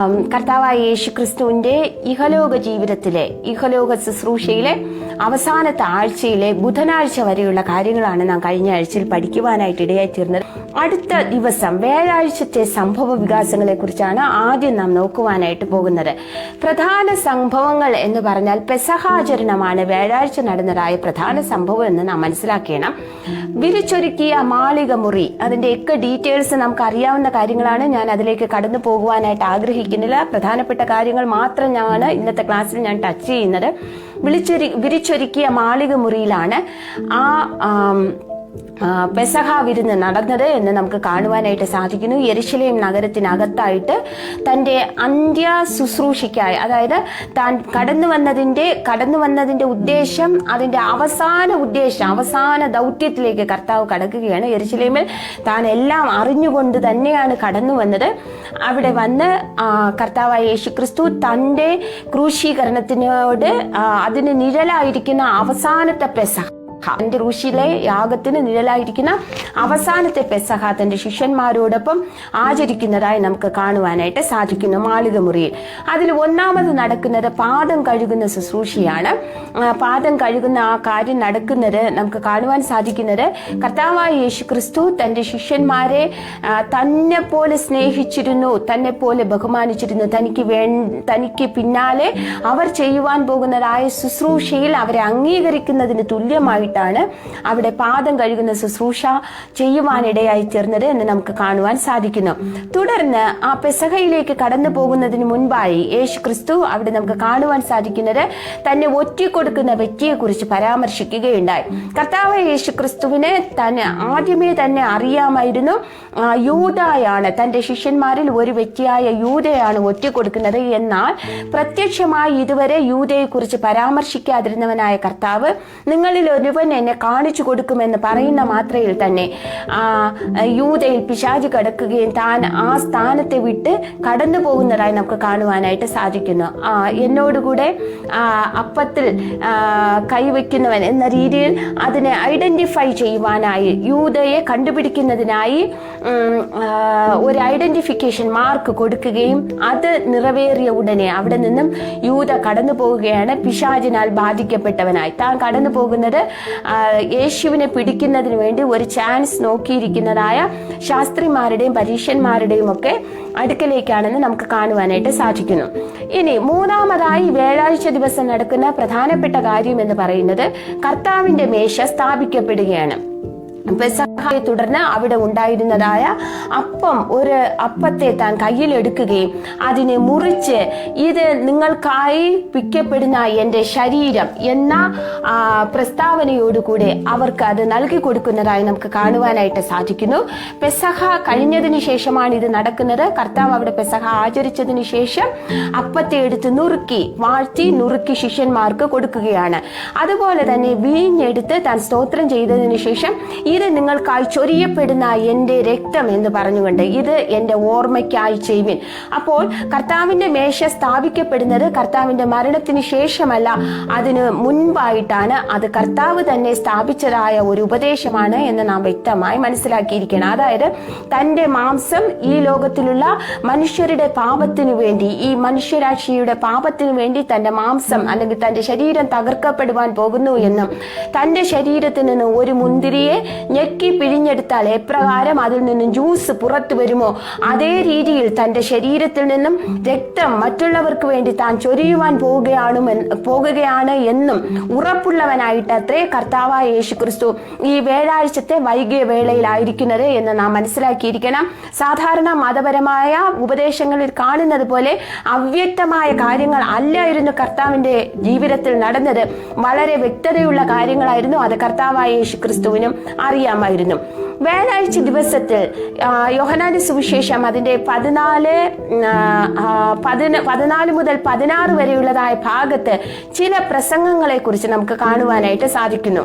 കർത്താവായ യേശുക്രിസ്തുവിന്റെ ഇഹലോക ജീവിതത്തിലെ ഇഹലോക ശുശ്രൂഷയിലെ അവസാനത്തെ ആഴ്ചയിലെ ബുധനാഴ്ച വരെയുള്ള കാര്യങ്ങളാണ് നാം കഴിഞ്ഞ ആഴ്ചയിൽ പഠിക്കുവാനായിട്ട് ഇടയായിത്തീർന്നത്. അടുത്ത ദിവസം വ്യാഴാഴ്ചത്തെ സംഭവ വികാസങ്ങളെ കുറിച്ചാണ് ആദ്യം നാം നോക്കുവാനായിട്ട് പോകുന്നത്. പ്രധാന സംഭവങ്ങൾ എന്ന് പറഞ്ഞാൽ പെസഹാചരണമാണ് വ്യാഴാഴ്ച നടന്നതായ പ്രധാന സംഭവം എന്ന് നാം മനസ്സിലാക്കണം. വിരിച്ചൊരുക്കിയ മാളിക മുറി, അതിന്റെയൊക്കെ ഡീറ്റെയിൽസ് നമുക്ക് അറിയാവുന്ന കാര്യങ്ങളാണ്. ഞാൻ അതിലേക്ക് കടന്നു പോകുവാനായിട്ട് ആഗ്രഹിക്കുന്നില്ല. പ്രധാനപ്പെട്ട കാര്യങ്ങൾ മാത്രം ഞാൻ ഇന്നത്തെ ക്ലാസ്സിൽ ഞാൻ ടച്ച് ചെയ്യുന്നത്. വിരിച്ചൊരുക്കിയ മാളിക മുറിയിലാണ് പെസഹ വിരുന്ന് നടന്നത് എന്ന് നമുക്ക് കാണുവാനായിട്ട് സാധിക്കുന്നു. യെരുശലേം നഗരത്തിനകത്തായിട്ട് തന്റെ അന്ത്യ ശുശ്രൂഷയ്ക്കായി, അതായത് താൻ കടന്നു വന്നതിന്റെ ഉദ്ദേശം, അതിന്റെ അവസാന ദൗത്യത്തിലേക്ക് കർത്താവ് കടക്കുകയാണ്. യെരുശലേമിൽ താൻ എല്ലാം അറിഞ്ഞുകൊണ്ട് തന്നെയാണ് കടന്നു വന്നത്. അവിടെ വന്ന് കർത്താവായ യേശുക്രിസ്തു തന്റെ ക്രൂശീകരണത്തിനോട് അതിന് നിഴലായിരിക്കുന്ന അവസാനത്തെ പെസഹ, തന്റെ ക്രൂശിലെ യാഗത്തിന് നിഴലായിരിക്കുന്ന അവസാനത്തെ പെസഹ തന്റെ ശിഷ്യന്മാരോടൊപ്പം ആചരിക്കുന്നതായി നമുക്ക് കാണുവാനായിട്ട് സാധിക്കുന്നു മാളിക മുറിയിൽ. അതിൽ ഒന്നാമത് നടക്കുന്നത് പാദം കഴുകുന്ന ശുശ്രൂഷയാണ്. പാദം കഴുകുന്ന ആ കാര്യം നടക്കുന്നത് നമുക്ക് കാണുവാൻ സാധിക്കുന്നത് കർത്താവായ യേശുക്രിസ്തു തന്റെ ശിഷ്യന്മാരെ തന്നെ പോലെ സ്നേഹിച്ചിരുന്നു, തന്നെ പോലെ ബഹുമാനിച്ചിരുന്നു. തനിക്ക് പിന്നാലെ അവർ ചെയ്യുവാൻ പോകുന്നതായ ശുശ്രൂഷയിൽ അവരെ അംഗീകരിക്കുന്നതിന് തുല്യമായി അവിടെ പാദം കഴുകുന്ന ശുശ്രൂഷ ചെയ്യുവാനിടയായി തീർന്നത് എന്ന് നമുക്ക് കാണുവാൻ സാധിക്കുന്നു. തുടർന്ന് ആ പെസഹയിലേക്ക് കടന്നു പോകുന്നതിന് മുൻപായി യേശുക്രിസ്തു അവിടെ നമുക്ക് കാണുവാൻ സാധിക്കുന്നത് തന്നെ ഒറ്റിക്കൊടുക്കുന്ന വ്യക്തിയെ കുറിച്ച് പരാമർശിക്കുകയുണ്ടായി. കർത്താവ് യേശുക്രിസ്തുവിനെ തന്നെ ആദ്യമേ തന്നെ അറിയാമായിരുന്നു. യൂദയാണ്, തന്റെ ശിഷ്യന്മാരിൽ ഒരു വ്യക്തിയായ യൂദയാണ് ഒറ്റിക്കൊടുക്കുന്നത്. എന്നാൽ പ്രത്യക്ഷമായി ഇതുവരെ യൂദയെ കുറിച്ച് പരാമർശിക്കാതിരുന്നവനായ കർത്താവ് നിങ്ങളിൽ ഒരുവൻ എന്നെ കാണിച്ചു കൊടുക്കുമെന്ന് പറയുന്ന മാത്രയിൽ തന്നെ യൂദയിൽ പിശാച് കിടക്കുകയും താൻ ആ സ്ഥാനത്തെ വിട്ട് കടന്നു പോകുന്നതായി നമുക്ക് കാണുവാനായിട്ട് സാധിക്കുന്നു. എന്നോടുകൂടെ അപ്പത്തിൽ കൈവയ്ക്കുന്നവൻ എന്ന രീതിയിൽ അതിനെ ഐഡന്റിഫൈ ചെയ്യുവാനായി, യൂദയെ കണ്ടുപിടിക്കുന്നതിനായി ഒരു ഐഡന്റിഫിക്കേഷൻ മാർക്ക് കൊടുക്കുകയും അത് നിറവേറിയ ഉടനെ അവിടെ നിന്നും യൂദ കടന്നു പോവുകയാണ്. പിശാചിനാൽ ബാധിക്കപ്പെട്ടവനായി താൻ കടന്നു പോകുന്നത് യേശുവിനെ പിടിക്കുന്നതിന് വേണ്ടി ഒരു ചാൻസ് നോക്കിയിരിക്കുന്നതായ ശാസ്ത്രിമാരുടെയും പരീക്ഷന്മാരുടെയും ഒക്കെ അടുക്കലേക്കാണെന്ന് നമുക്ക് കാണുവാനായിട്ട് സാധിക്കുന്നു. ഇനി മൂന്നാമതായി വ്യാഴാഴ്ച ദിവസം നടക്കുന്ന പ്രധാനപ്പെട്ട കാര്യം എന്ന് പറയുന്നത് കർത്താവിന്റെ മേശ സ്ഥാപിക്കപ്പെടുകയാണ്. പെസഹയെ തുടർന്ന് അവിടെ ഉണ്ടായിരുന്നതായ ഒരു അപ്പത്തെ താൻ കയ്യിലെടുക്കുകയും അതിനെ മുറിച്ച് ഇത് നിങ്ങൾക്കായി പിക്കപ്പെടുന്ന എന്റെ ശരീരം എന്ന പ്രസ്താവനയോടുകൂടെ അവർക്ക് അത് നൽകി കൊടുക്കുന്നതായി നമുക്ക് കാണുവാനായിട്ട് സാധിക്കുന്നു. പെസഹ കഴിഞ്ഞതിന് ശേഷമാണ് ഇത് നടക്കുന്നത്. കർത്താവ് അവിടെ പെസഹ ആചരിച്ചതിന് ശേഷം അപ്പത്തെ എടുത്ത് വാഴ്ത്തി നുറുക്കി ശിഷ്യന്മാർക്ക് കൊടുക്കുകയാണ്. അതുപോലെ തന്നെ വീഞ്ഞെടുത്ത് താൻ സ്തോത്രം ചെയ്തതിനു ശേഷം ഇത് നിങ്ങൾക്കായി ചൊരിയപ്പെടുന്ന എന്റെ രക്തം എന്ന് പറഞ്ഞുകൊണ്ട് ഇത് എന്റെ ഓർമ്മയ്ക്കായി ചെയ്യുവിൻ. അപ്പോൾ കർത്താവിന്റെ മേശ സ്ഥാപിക്കപ്പെടുന്നത് കർത്താവിന്റെ മരണത്തിന് ശേഷമല്ല, അതിന് മുൻപായിട്ടാണ്. അത് കർത്താവ് തന്നെ സ്ഥാപിച്ചതായ ഒരു ഉപദേശമാണ് എന്ന് നാം വ്യക്തമായി മനസ്സിലാക്കിയിരിക്കണം. അതായത് തന്റെ മാംസം ഈ ലോകത്തിലുള്ള മനുഷ്യരുടെ പാപത്തിനു വേണ്ടി, ഈ മനുഷ്യരാശിയുടെ പാപത്തിനു വേണ്ടി തന്റെ മാംസം അല്ലെങ്കിൽ തന്റെ ശരീരം തകർക്കപ്പെടുവാൻ പോകുന്നു എന്നും തന്റെ ശരീരത്തിൽ നിന്ന് ഒരു മുന്തിരിയെ ഞെക്കി പിഴിഞ്ഞെടുത്താൽ എപ്രകാരം അതിൽ നിന്നും ജ്യൂസ് പുറത്തു വരുമോ അതേ രീതിയിൽ തന്റെ ശരീരത്തിൽ നിന്നും രക്തം മറ്റുള്ളവർക്ക് വേണ്ടി താൻ ചൊരിയുവാൻ പോകുകയാണ് എന്നും ഉറപ്പുള്ളവനായിട്ട് അത്രേ കർത്താവായ യേശുക്രിസ്തു ഈ വ്യാഴാഴ്ചത്തെ വൈകിയ വേളയിലായിരിക്കുന്നത് എന്ന് നാം മനസ്സിലാക്കിയിരിക്കണം. സാധാരണ മതപരമായ ഉപദേശങ്ങളിൽ കാണുന്നത് പോലെ അവ്യക്തമായ കാര്യങ്ങൾ അല്ലായിരുന്നു കർത്താവിന്റെ ജീവിതത്തിൽ നടന്നത്. വളരെ വ്യക്തതയുള്ള കാര്യങ്ങളായിരുന്നു. അത് കർത്താവായ യേശുക്രിസ്തുവിനും അറിയാമായിരുന്നു. വ്യാഴാഴ്ച ദിവസത്തിൽ യോഹന്നാന്റെ സുവിശേഷം അതിന്റെ 14 മുതൽ 16 വരെയുള്ളതായ ഭാഗത്ത് ചില പ്രസംഗങ്ങളെ കുറിച്ച് നമുക്ക് കാണുവാനായിട്ട് സാധിക്കുന്നു.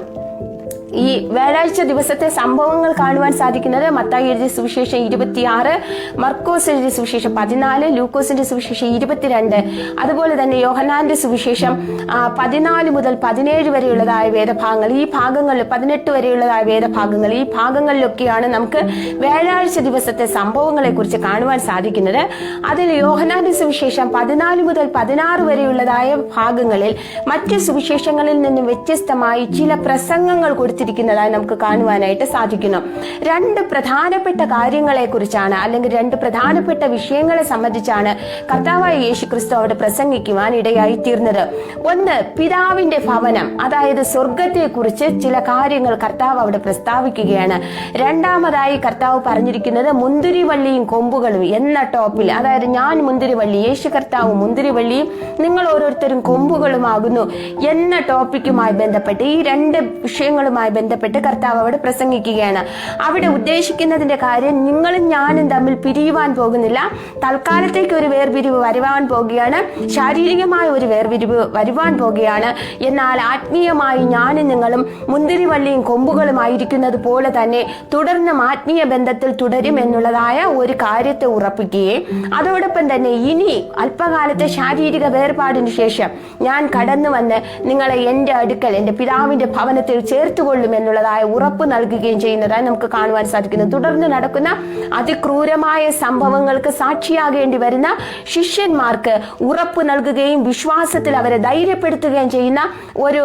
ഈ വ്യാഴാഴ്ച ദിവസത്തെ സംഭവങ്ങൾ കാണുവാൻ സാധിക്കുന്നത് മത്തായി എഴുതിയ സുവിശേഷം 26, മർക്കോസ് എഴുതിയ സുവിശേഷം 14, ലൂക്കോസിന്റെ സുവിശേഷം 22, അതുപോലെ തന്നെ യോഹന്നാന്റെ സുവിശേഷം 14 മുതൽ 17 വരെയുള്ളതായ വേദഭാഗങ്ങൾ, ഈ ഭാഗങ്ങളിൽ 18 വരെയുള്ളതായ വേദഭാഗങ്ങൾ, ഈ ഭാഗങ്ങളിലൊക്കെയാണ് നമുക്ക് വ്യാഴാഴ്ച ദിവസത്തെ സംഭവങ്ങളെ കുറിച്ച് കാണുവാൻ സാധിക്കുന്നത്. അതിൽ യോഹന്നാന്റെ സുവിശേഷം 14 മുതൽ 16 വരെയുള്ളതായ ഭാഗങ്ങളിൽ മറ്റ് സുവിശേഷങ്ങളിൽ നിന്നും വ്യത്യസ്തമായി ചില പ്രസംഗങ്ങൾ കൊടുത്തിരിക്കുന്നതായി നമുക്ക് കാണുവാനായിട്ട് സാധിക്കുന്നു. രണ്ട് പ്രധാനപ്പെട്ട കാര്യങ്ങളെ കുറിച്ചാണ്, അല്ലെങ്കിൽ രണ്ട് പ്രധാനപ്പെട്ട വിഷയങ്ങളെ സംബന്ധിച്ചാണ് കർത്താവായ യേശു ക്രിസ്തു അവിടെ പ്രസംഗിക്കുവാൻ ഇടയായി തീർന്നത്. ഒന്ന്, പിതാവിന്റെ ഭവനം, അതായത് സ്വർഗത്തെ കുറിച്ച് ചില കാര്യങ്ങൾ കർത്താവ് അവിടെ പ്രസ്താവിക്കുകയാണ്. രണ്ടാമതായി കർത്താവ് പറഞ്ഞിരിക്കുന്നത് മുന്തിരിവള്ളിയും കൊമ്പുകളും എന്ന ടോപ്പിൽ, അതായത് ഞാൻ മുന്തിരിവള്ളി, യേശു കർത്താവ് മുന്തിരിവള്ളിയും നിങ്ങൾ ഓരോരുത്തരും കൊമ്പുകളുമാകുന്നു എന്ന ടോപ്പിക്കുമായി ബന്ധപ്പെട്ട്, ഈ രണ്ട് വിഷയങ്ങളുമായി ബന്ധപ്പെട്ട് കർത്താവ് അവിടെ പ്രസംഗിക്കുകയാണ്. അവിടെ ഉദ്ദേശിക്കുന്നതിന്റെ കാര്യം, നിങ്ങളും ഞാനും തമ്മിൽ പിരിയുവാൻ പോകുന്നില്ല, തൽക്കാലത്തേക്ക് ഒരു വേർപിരിവ് വരുവാൻ പോകുകയാണ്, ശാരീരികമായ ഒരു വേർപിരിവ് വരുവാൻ പോകുകയാണ്. എന്നാൽ ആത്മീയമായി ഞാനും നിങ്ങളും മുന്തിരിവള്ളിയും കൊമ്പുകളുമായിരിക്കുന്നത് പോലെ തന്നെ തുടർന്നും ആത്മീയ ബന്ധത്തിൽ തുടരും എന്നുള്ളതായ ഒരു കാര്യത്തെ ഉറപ്പിക്കുകയും, അതോടൊപ്പം തന്നെ ഇനി അല്പകാലത്തെ ശാരീരിക വേർപാടിന് ശേഷം ഞാൻ കടന്നു വന്ന് നിങ്ങളെ എൻ്റെ അടുക്കൽ, എൻ്റെ പിതാവിന്റെ ഭവനത്തിൽ ചേർത്തുകൊള്ളും എന്നുള്ളതായ ഉറപ്പ് നൽകുകയും ചെയ്യുന്നതായി നമുക്ക് കാണുവാൻ സാധിക്കുന്നു. തുടർന്ന് നടക്കുന്ന അതിക്രൂരമായ സംഭവങ്ങൾക്ക് സാക്ഷിയാകേണ്ടി വരുന്ന ശിഷ്യന്മാർക്ക് ഉറപ്പ് നൽകുകയും വിശ്വാസത്തിൽ അവരെ ധൈര്യപ്പെടുത്തുകയും ചെയ്യുന്ന ഒരു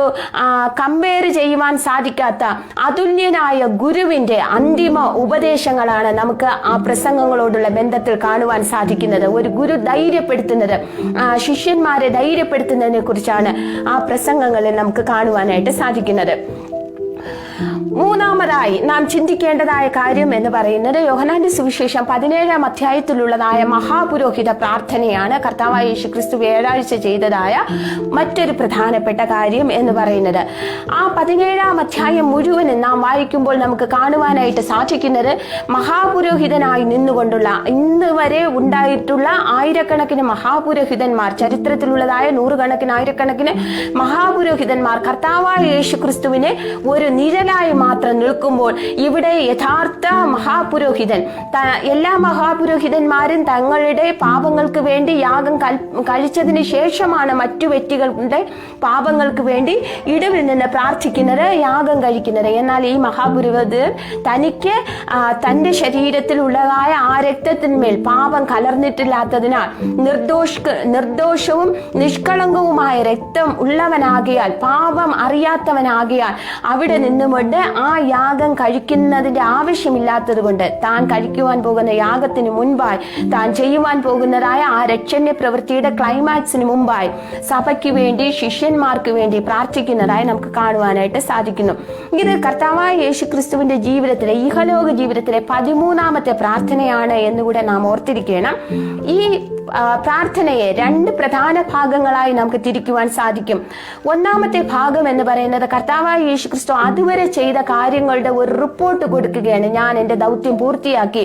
കമ്പയർ ചെയ്യുവാൻ സാധിക്കാത്ത അതുല്യനായ ഗുരുവിന്റെ അന്തിമ ഉപദേശങ്ങളാണ് നമുക്ക് ആ പ്രസംഗങ്ങളോടുള്ള ബന്ധത്തിൽ കാണുവാൻ സാധിക്കുന്നത്. ഒരു ഗുരു ധൈര്യപ്പെടുത്തുന്നത്, ശിഷ്യന്മാരെ ധൈര്യപ്പെടുത്തുന്നതിനെ കുറിച്ചാണ് ആ പ്രസംഗങ്ങളിൽ നമുക്ക് കാണുവാനായിട്ട് സാധിക്കുന്നത്. മൂന്നാമതായി നാം ചിന്തിക്കേണ്ടതായ കാര്യം എന്ന് പറയുന്നത് യോഹന്നാന്റെ സുവിശേഷം 17-ാം അധ്യായത്തിലുള്ളതായ മഹാപുരോഹിത പ്രാർത്ഥനയാണ്. കർത്താവായ യേശു ക്രിസ്തു വ്യാഴാഴ്ച ചെയ്തതായ മറ്റൊരു പ്രധാനപ്പെട്ട കാര്യം എന്ന് പറയുന്നത്. ആ 17-ാം അധ്യായം മുഴുവനും നാം വായിക്കുമ്പോൾ നമുക്ക് കാണുവാനായിട്ട് സാധിക്കുന്നത്, മഹാപുരോഹിതനായി നിന്നുകൊണ്ടുള്ള, ഇന്ന് വരെ ഉണ്ടായിട്ടുള്ള ആയിരക്കണക്കിന് മഹാപുരോഹിതന്മാർ, ചരിത്രത്തിലുള്ളതായ നൂറുകണക്കിന് ആയിരക്കണക്കിന് മഹാപുരോഹിതന്മാർ കർത്താവായ യേശു ക്രിസ്തുവിനെ ഒരു നിഴലായി മാത്രം നിൽക്കുമ്പോൾ, ഇവിടെ യഥാർത്ഥ മഹാപുരോഹിതൻ, എല്ലാ മഹാപുരോഹിതന്മാരും തങ്ങളുടെ പാപങ്ങൾക്ക് വേണ്ടി യാഗം കഴിച്ചതിന് ശേഷമാണ് മറ്റു വ്യക്തികളുടെ പാപങ്ങൾക്ക് വേണ്ടി ഇടവിൽ നിന്ന് പ്രാർത്ഥിക്കുന്നത്, യാഗം കഴിക്കുന്നത്. എന്നാൽ ഈ മഹാപുരോഹിതൻ തനിക്ക് തന്റെ ശരീരത്തിലുള്ളതായ ആ രക്തത്തിന്മേൽ പാപം കലർന്നിട്ടില്ലാത്തതിനാൽ നിർദോഷവും നിഷ്കളങ്കവുമായ രക്തം ഉള്ളവനാകിയാൽ, പാപം അറിയാത്തവനാകിയാൽ അവിടെ നിന്നുകൊണ്ട് ആ യാഗം കഴിക്കുന്നതിന്റെ ആവശ്യമില്ലാത്തത് കൊണ്ട് താൻ കഴിക്കുവാൻ പോകുന്ന യാഗത്തിന് മുൻപായി, താൻ ചെയ്യുവാൻ പോകുന്നതായ ആ രക്ഷണ്യ പ്രവൃത്തിയുടെ ക്ലൈമാക്സിന് മുമ്പായി സഭയ്ക്ക് വേണ്ടി, ശിഷ്യന്മാർക്ക് വേണ്ടി പ്രാർത്ഥിക്കുന്നതായി നമുക്ക് കാണുവാനായിട്ട് സാധിക്കുന്നു. ഇത് കർത്താവായ യേശു ക്രിസ്തുവിന്റെ ജീവിതത്തിലെ, ഇഹലോക ജീവിതത്തിലെ 13-ാമത്തെ പ്രാർത്ഥനയാണ് എന്നുകൂടെ നാം ഓർത്തിരിക്കണം. ഈ പ്രാർത്ഥനയെ രണ്ട് പ്രധാന ഭാഗങ്ങളായി നമുക്ക് തിരിക്കുവാൻ സാധിക്കും. ഒന്നാമത്തെ ഭാഗം എന്ന് പറയുന്നത്, കർത്താവായ യേശു ക്രിസ്തു അതുവരെ ചെയ്ത കാര്യങ്ങളുടെ ഒരു റിപ്പോർട്ട് കൊടുക്കുകയാണ്. ഞാൻ എൻ്റെ ദൗത്യം പൂർത്തിയാക്കി,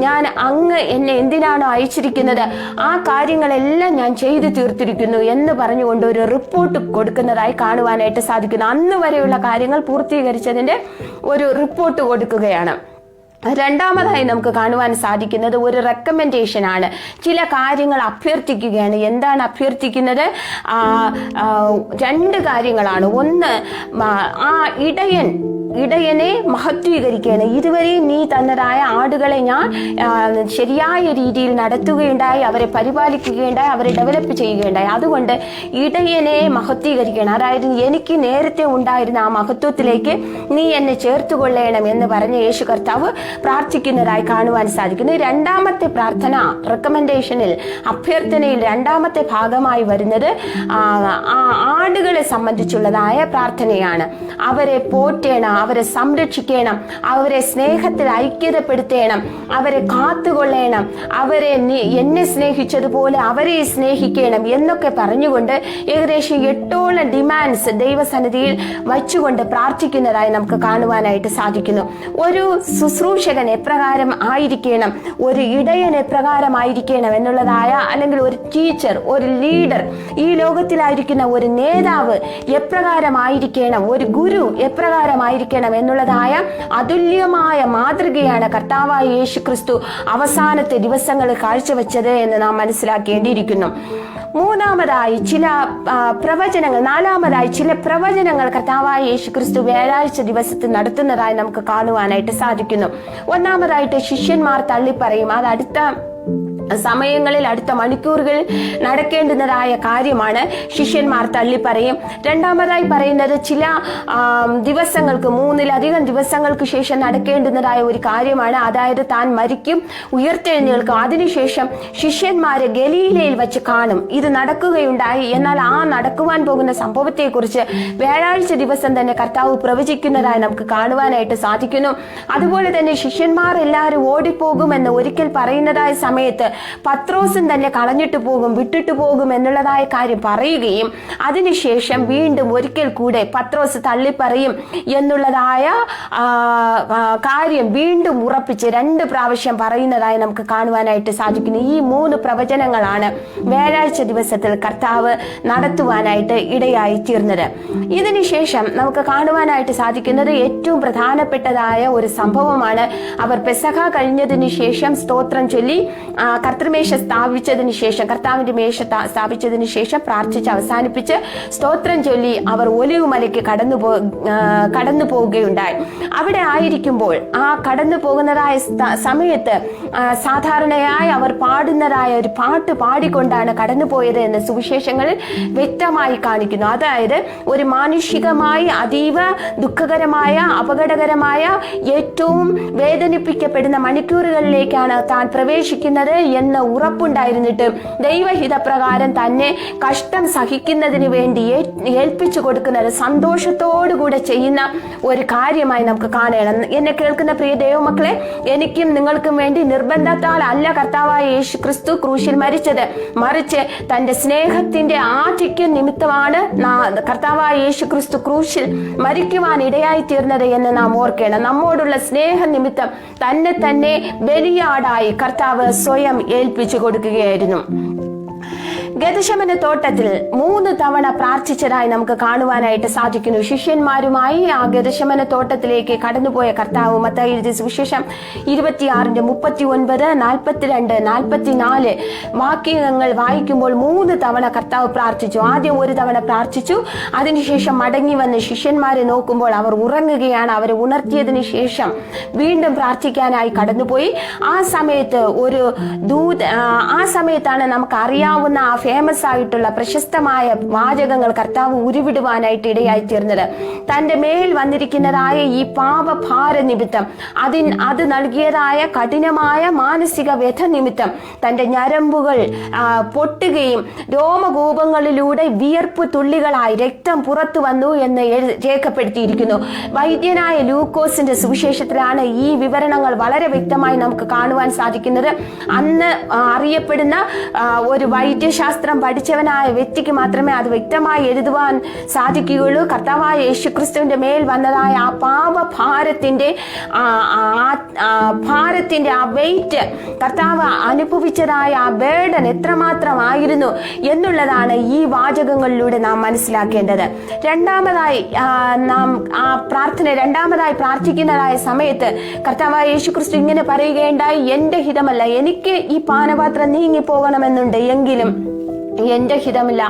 ഞാൻ അങ്ങ് എന്നെ എന്തിനാണോ അയച്ചിരിക്കുന്നത് ആ കാര്യങ്ങളെല്ലാം ഞാൻ ചെയ്തു തീർത്തിരിക്കുന്നു എന്ന് പറഞ്ഞുകൊണ്ട് ഒരു റിപ്പോർട്ട് കൊടുക്കുന്നതായി കാണുവാനായിട്ട് സാധിക്കുന്നു. അന്ന് വരെയുള്ള കാര്യങ്ങൾ പൂർത്തീകരിച്ചതിന്റെ ഒരു റിപ്പോർട്ട് കൊടുക്കുകയാണ്. രണ്ടാമതായി നമുക്ക് കാണുവാൻ സാധിക്കുന്നത് ഒരു റെക്കമെൻഡേഷൻ ആണ്. ചില കാര്യങ്ങൾ അഭ്യർത്ഥിക്കുകയാണ്. എന്താണ് അഭ്യർത്ഥിക്കുന്നത്? രണ്ട് കാര്യങ്ങളാണ്. ഒന്ന്, ആ ഇടയനെ മഹത്വീകരിക്കുകയാണ്. ഇതുവരെയും നീ തന്നതായ ആടുകളെ ഞാൻ ശരിയായ രീതിയിൽ നടത്തുകയുണ്ടായി, അവരെ പരിപാലിക്കുകയുണ്ടായി, അവരെ ഡെവലപ്പ് ചെയ്യുകയുണ്ടായി. അതുകൊണ്ട് ഇടയനെ മഹത്വീകരിക്കണം. അതായത് എനിക്ക് നേരത്തെ ഉണ്ടായിരുന്ന ആ മഹത്വത്തിലേക്ക് നീ എന്നെ ചേർത്തുകൊള്ളണം എന്ന് പറഞ്ഞ യേശു കർത്താവ് പ്രാർത്ഥിക്കുന്നതായി കാണുവാൻ സാധിക്കുന്നു. രണ്ടാമത്തെ പ്രാർത്ഥന, റെക്കമെൻഡേഷനിൽ, അഭ്യർത്ഥനയിൽ രണ്ടാമത്തെ ഭാഗമായി വരുന്നത് ആടുകളെ സംബന്ധിച്ചുള്ളതായ പ്രാർത്ഥനയാണ്. അവരെ പോറ്റേണം, അവരെ സംരക്ഷിക്കണം, അവരെ സ്നേഹത്തിൽ ഐക്യതപ്പെടുത്തണം, അവരെ കാത്തുകൊള്ളണം, അവരെ എന്നെ സ്നേഹിച്ചതുപോലെ അവരെ സ്നേഹിക്കണം എന്നൊക്കെ പറഞ്ഞുകൊണ്ട് ഏകദേശം 8ഓളം ഡിമാൻഡ്സ് ദൈവസന്നിധിയിൽ വച്ചുകൊണ്ട് പ്രാർത്ഥിക്കുന്നതായി നമുക്ക് കാണുവാനായിട്ട് സാധിക്കുന്നു. ഒരു ശുശ്രൂഷകൻ എപ്രകാരം ആയിരിക്കണം, ഒരു ഇടയൻ എപ്രകാരമായിരിക്കണം എന്നുള്ളതായ, അല്ലെങ്കിൽ ഒരു ടീച്ചർ, ഒരു ലീഡർ, ഈ ലോകത്തിലായിരിക്കുന്ന ഒരു നേതാവ് എപ്രകാരമായിരിക്കണം, ഒരു ഗുരു എപ്രകാരമായിരിക്കണം ആയിരിക്കണം എന്നുള്ളതായ അതുല്യമായ മാതൃകയാണ് കർത്താവായ യേശു ക്രിസ്തു അവസാനത്തെ ദിവസങ്ങളിൽ കാഴ്ചവെച്ചത് എന്ന് നാം മനസ്സിലാക്കേണ്ടിയിരിക്കുന്നു. നാലാമതായി ചില പ്രവചനങ്ങൾ കർത്താവായ യേശു ക്രിസ്തു വ്യാഴാഴ്ച ദിവസത്തിൽ നടത്തുന്നതായി നമുക്ക് കാണുവാനായിട്ട് സാധിക്കുന്നു. ഒന്നാമതായിട്ട് ശിഷ്യന്മാർ തള്ളിപ്പറയും. അത് അടുത്ത സമയങ്ങളിൽ, അടുത്ത മണിക്കൂറുകളിൽ നടക്കേണ്ടുന്നതായ കാര്യമാണ്. ശിഷ്യന്മാർ തള്ളിപ്പറയും. രണ്ടാമതായി പറയുന്നത് ചില ദിവസങ്ങൾക്ക്, 3-ലധികം ദിവസങ്ങൾക്ക് ശേഷം നടക്കേണ്ടുന്നതായ ഒരു കാര്യമാണ്. അതായത് താൻ മരിക്കും, ഉയർത്തെഴുന്നേൽക്കും. അതിനുശേഷം ശിഷ്യന്മാരെ ഗലീലയിൽ വെച്ച് കാണും. ഇത് നടക്കുകയുണ്ടായി. എന്നാൽ ആ നടക്കുവാൻ പോകുന്ന സംഭവത്തെക്കുറിച്ച് വ്യാഴാഴ്ച ദിവസം തന്നെ കർത്താവ് പ്രവചിക്കുന്നതായി നമുക്ക് കാണുവാനായിട്ട് സാധിക്കുന്നു. അതുപോലെ തന്നെ ശിഷ്യന്മാർ എല്ലാവരും ഓടിപ്പോകുമെന്ന് ഒരിക്കൽ പറയുന്നതായ സമയത്ത് പത്രോസും തന്നെ കളഞ്ഞിട്ട് പോകും, വിട്ടിട്ട് പോകും എന്നുള്ളതായ കാര്യം പറയുകയും അതിനുശേഷം വീണ്ടും ഒരിക്കൽ കൂടെ പത്രോസ് തള്ളിപ്പറയും എന്നുള്ളതായ കാര്യം വീണ്ടും ഉറപ്പിച്ച് 2 പ്രാവശ്യം പറയുന്നതായി നമുക്ക് കാണുവാനായിട്ട് സാധിക്കുന്നു. ഈ 3 പ്രവചനങ്ങളാണ് വ്യാഴാഴ്ച ദിവസത്തിൽ കർത്താവ് നടത്തുവാനായിട്ട് ഇടയായി തീർന്നത്. ഇതിനുശേഷം നമുക്ക് കാണുവാനായിട്ട് സാധിക്കുന്നത് ഏറ്റവും പ്രധാനപ്പെട്ടതായ ഒരു സംഭവമാണ്. അവർ പെസഹ കഴിഞ്ഞതിന് ശേഷം സ്തോത്രം ചൊല്ലി കർത്തൃമേശ സ്ഥാപിച്ചതിന് ശേഷം, കർത്താവിന്റെ മേശ സ്ഥാപിച്ചതിന് ശേഷം പ്രാർത്ഥിച്ച് അവസാനിപ്പിച്ച് സ്തോത്രം ചൊല്ലി അവർ ഒലിവ് മലയ്ക്ക് കടന്നു പോവുകയുണ്ടായി. അവിടെ ആയിരിക്കുമ്പോൾ ആ കടന്നു പോകുന്നതായ സമയത്ത് സാധാരണയായി അവർ പാടുന്നതായ ഒരു പാട്ട് പാടിക്കൊണ്ടാണ് കടന്നുപോയത് എന്ന് സുവിശേഷങ്ങളിൽ വ്യക്തമായി കാണിക്കുന്നു. അതായത് ഒരു മാനുഷികമായി അതീവ ദുഃഖകരമായ, അപകടകരമായ, ഏറ്റവും വേദനിപ്പിക്കപ്പെടുന്ന മണിക്കൂറുകളിലേക്കാണ് താൻ പ്രവേശിക്കുന്നത് എന്ന് ഉറപ്പുണ്ടായിരുന്നിട്ട് ദൈവഹിതപ്രകാരം തന്നെ കഷ്ടം സഹിക്കുന്നതിന് വേണ്ടി ഏൽപ്പിച്ചു കൊടുക്കുന്നത് സന്തോഷത്തോടുകൂടെ ചെയ്യുന്ന ഒരു കാര്യമായി നമുക്ക് കാണണം. എന്നെ കേൾക്കുന്ന പ്രിയ ദൈവമക്കളെ, എനിക്കും നിങ്ങൾക്കും വേണ്ടി നിർബന്ധത്താൽ അല്ല കർത്താവായ യേശു ക്രിസ്തു ക്രൂശിൽ മരിച്ചത്. മറിച്ച് തന്റെ സ്നേഹത്തിന്റെ ആധിക്യം നിമിത്തമാണ് കർത്താവായ യേശു ക്രിസ്തു ക്രൂശിൽ മരിക്കുവാൻ ഇടയായി തീർന്നത് എന്ന് നാം ഓർക്കണം. നമ്മോടുള്ള സ്നേഹ നിമിത്തം തന്നെ ബലിയാടായി കർത്താവ് സ്വയം ഏൽപ്പിച്ചു കൊടുക്കുകയായിരുന്നു. ഗെത്ശമനെ തോട്ടത്തിൽ 3 തവണ പ്രാർത്ഥിച്ചതായി നമുക്ക് കാണുവാനായിട്ട് സാധിക്കുന്നു. ശിഷ്യന്മാരുമായി ആ ഗെത്ശമനെ തോട്ടത്തിലേക്ക് കടന്നുപോയ കർത്താവ് മത്തായി എഴുതിയ സുവിശേഷം 26:39, 42, 44 വാക്യങ്ങൾ വായിക്കുമ്പോൾ 3 തവണ കർത്താവ് പ്രാർത്ഥിച്ചു. ആദ്യം 1 തവണ പ്രാർത്ഥിച്ചു. അതിനുശേഷം മടങ്ങി വന്ന് ശിഷ്യന്മാരെ നോക്കുമ്പോൾ അവർ ഉറങ്ങുകയാണ്. അവരെ ഉണർത്തിയതിനു ശേഷം വീണ്ടും പ്രാർത്ഥിക്കാനായി കടന്നുപോയി. ആ സമയത്താണ് നമുക്ക് അറിയാവുന്ന ആ ഫേമസ് ആയിട്ടുള്ള പ്രശസ്തമായ വാചകങ്ങൾ കർത്താവ് ഉരുവിടുവാനായിട്ട് ഇടയായി തീർന്നത്. തന്റെ മേൽ വന്നിരിക്കുന്നതായ ഈ പാപഭാര നിമിത്തം, അത് നൽകിയതായ കഠിനമായ മാനസിക വ്യഥ നിമിത്തം തന്റെ ഞരമ്പുകൾ പൊട്ടുകയും രോമകൂപങ്ങളിലൂടെ വിയർപ്പ് തുള്ളികളായി രക്തം പുറത്തു വന്നു എന്ന് രേഖപ്പെടുത്തിയിരിക്കുന്നു. വൈദ്യനായ ലൂക്കോസിന്റെ സുവിശേഷത്തിലാണ് ഈ വിവരണങ്ങൾ വളരെ വ്യക്തമായി നമുക്ക് കാണുവാൻ സാധിക്കുന്നത്. അന്ന് അറിയപ്പെടുന്ന ഒരു വൈദ്യശാസ്ത്രം പഠിച്ചവനായ വ്യക്തിക്ക് മാത്രമേ അത് വ്യക്തമായി എഴുതുവാൻ സാധിക്കുകയുള്ളൂ. കർത്താവായ യേശുക്രിസ്തുവിന്റെ മേൽ വന്നതായ ആ പാപഭാരത്തിന്റെ ആ വെയിറ്റ്, കർത്താവ് അനുഭവിച്ചതായ ആ ബേർഡൻ എത്രമാത്രമായിരുന്നു എന്നുള്ളതാണ് ഈ വാചകങ്ങളിലൂടെ നാം മനസ്സിലാക്കേണ്ടത്. രണ്ടാമതായി പ്രാർത്ഥിക്കുന്നതായ സമയത്ത് കർത്താവായ യേശുക്രിസ്തു ഇങ്ങനെ പറയുകയുണ്ടായി, എന്റെ ഹിതമല്ല, എനിക്ക് ഈ പാനപാത്രം നീങ്ങിപ്പോകണമെന്നുണ്ട്, എങ്കിലും എന്റെ ഹിതമില്ല,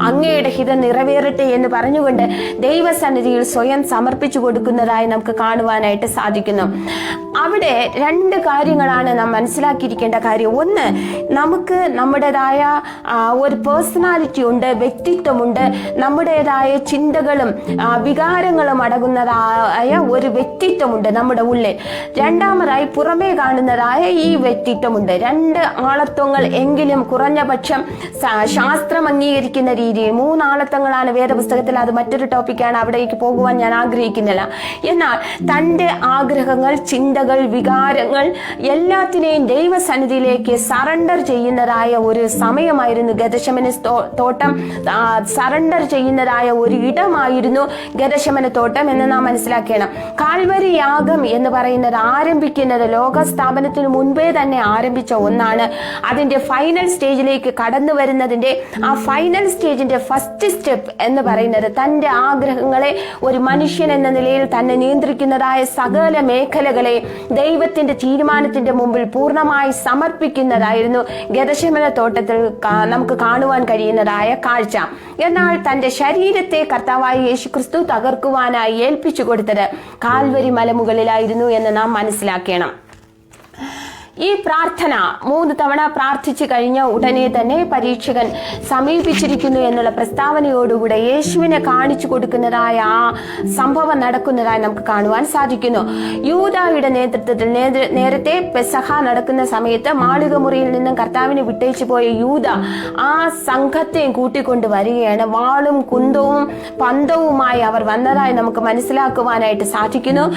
അങ്ങയുടെ ഹിതം നിറവേറട്ടെ എന്ന് പറഞ്ഞുകൊണ്ട് ദൈവസന്നിധിയിൽ സ്വയം സമർപ്പിച്ചു കൊടുക്കുന്നതായി നമുക്ക് കാണുവാനായിട്ട് സാധിക്കുന്നു. അവിടെ 2 കാര്യങ്ങളാണ് നാം മനസ്സിലാക്കിയിരിക്കേണ്ട കാര്യം. ഒന്ന്, നമുക്ക് നമ്മുടേതായ ഒരു പേഴ്സണാലിറ്റി ഉണ്ട്, വ്യക്തിത്വമുണ്ട്, നമ്മുടേതായ ചിന്തകളും വികാരങ്ങളും അടങ്ങുന്നതായ ഒരു വ്യക്തിത്വമുണ്ട് നമ്മുടെ ഉള്ളിൽ. രണ്ടാമതായി പുറമേ കാണുന്നതായ ഈ വ്യക്തിത്വമുണ്ട്. 2 ആളത്വങ്ങൾ എങ്കിലും കുറഞ്ഞ പക്ഷം ശാസ്ത്രം അംഗീകരിക്കുന്ന രീതിയിൽ 3 ആളത്വങ്ങളാണ് വേദപുസ്തകത്തിൽ. അത് മറ്റൊരു ടോപ്പിക്കാണ്, അവിടേക്ക് പോകുവാൻ ഞാൻ ആഗ്രഹിക്കുന്നില്ല. എന്നാൽ തൻ്റെ ആഗ്രഹങ്ങൾ, ചിന്തകൾ, വികാരങ്ങൾ എല്ലാത്തിനെയും ദൈവസന്നിധിയിലേക്ക് സറണ്ടർ ചെയ്യുന്നതായ ഒരു സമയമായിരുന്നു ഗെത്ശമനെ തോട്ടം. സറണ്ടർ ചെയ്യുന്നതായ ഒരു ഇടമായിരുന്നു ഗെത്ശമനെ തോട്ടം എന്ന് നാം മനസ്സിലാക്കണം. കാൽവരി യാഗം എന്ന് പറയുന്നത് ആരംഭിക്കുന്നത് ലോകസ്ഥാപനത്തിന് മുൻപേ തന്നെ ആരംഭിച്ച ഒന്നാണ്. അതിന്റെ ഫൈനൽ സ്റ്റേജിലേക്ക് കടന്നു വരുന്നതിന്റെ ആ ഫൈനൽ സ്റ്റേജിന്റെ ഫസ്റ്റ് സ്റ്റെപ്പ് എന്ന് പറയുന്നത് തന്റെ ആഗ്രഹങ്ങളെ ഒരു മനുഷ്യൻ എന്ന നിലയിൽ തന്നെ നിയന്ത്രിക്കുന്നതായ സകല മേഖലകളെ ദൈവത്തിന്റെ തീരുമാനത്തിന്റെ മുമ്പിൽ പൂർണ്ണമായി സമർപ്പിക്കുന്നതായിരുന്നു ഗെത്ശമന തോട്ടത്തിൽ നമുക്ക് കാണുവാൻ കഴിയുന്നതായ കാഴ്ച. എന്നാൽ തന്റെ ശരീരത്തെ കർത്താവായ യേശുക്രിസ്തു തകർക്കുവാനായി ഏൽപ്പിച്ചു കൊടുത്തത് കാൽവരി മലമുകളിലായിരുന്നു എന്ന് നാം മനസ്സിലാക്കണം. ഈ പ്രാർത്ഥന 3 തവണ പ്രാർത്ഥിച്ചു കഴിഞ്ഞ ഉടനെ തന്നെ പരീക്ഷകൻ സമീപിച്ചിരിക്കുന്നു എന്നുള്ള പ്രസ്താവനയോടുകൂടെ യേശുവിനെ കാണിച്ചു കൊടുക്കുന്നതായ ആ സംഭവം നടക്കുന്നതായി നമുക്ക് കാണുവാൻ സാധിക്കുന്നു. യൂദായുടെ നേതൃത്വത്തിൽ നേരത്തെ പെസഹ നടക്കുന്ന സമയത്ത് മാളികമുറിയിൽ നിന്നും കർത്താവിനെ വിട്ടേച്ചു പോയ യൂദ ആ സംഘത്തെയും കൂട്ടിക്കൊണ്ട് വരികയാണ്. വാളും കുന്തവും പന്തവുമായി അവർ വന്നതായി നമുക്ക് മനസ്സിലാക്കുവാനായിട്ട് സാധിക്കുന്നു.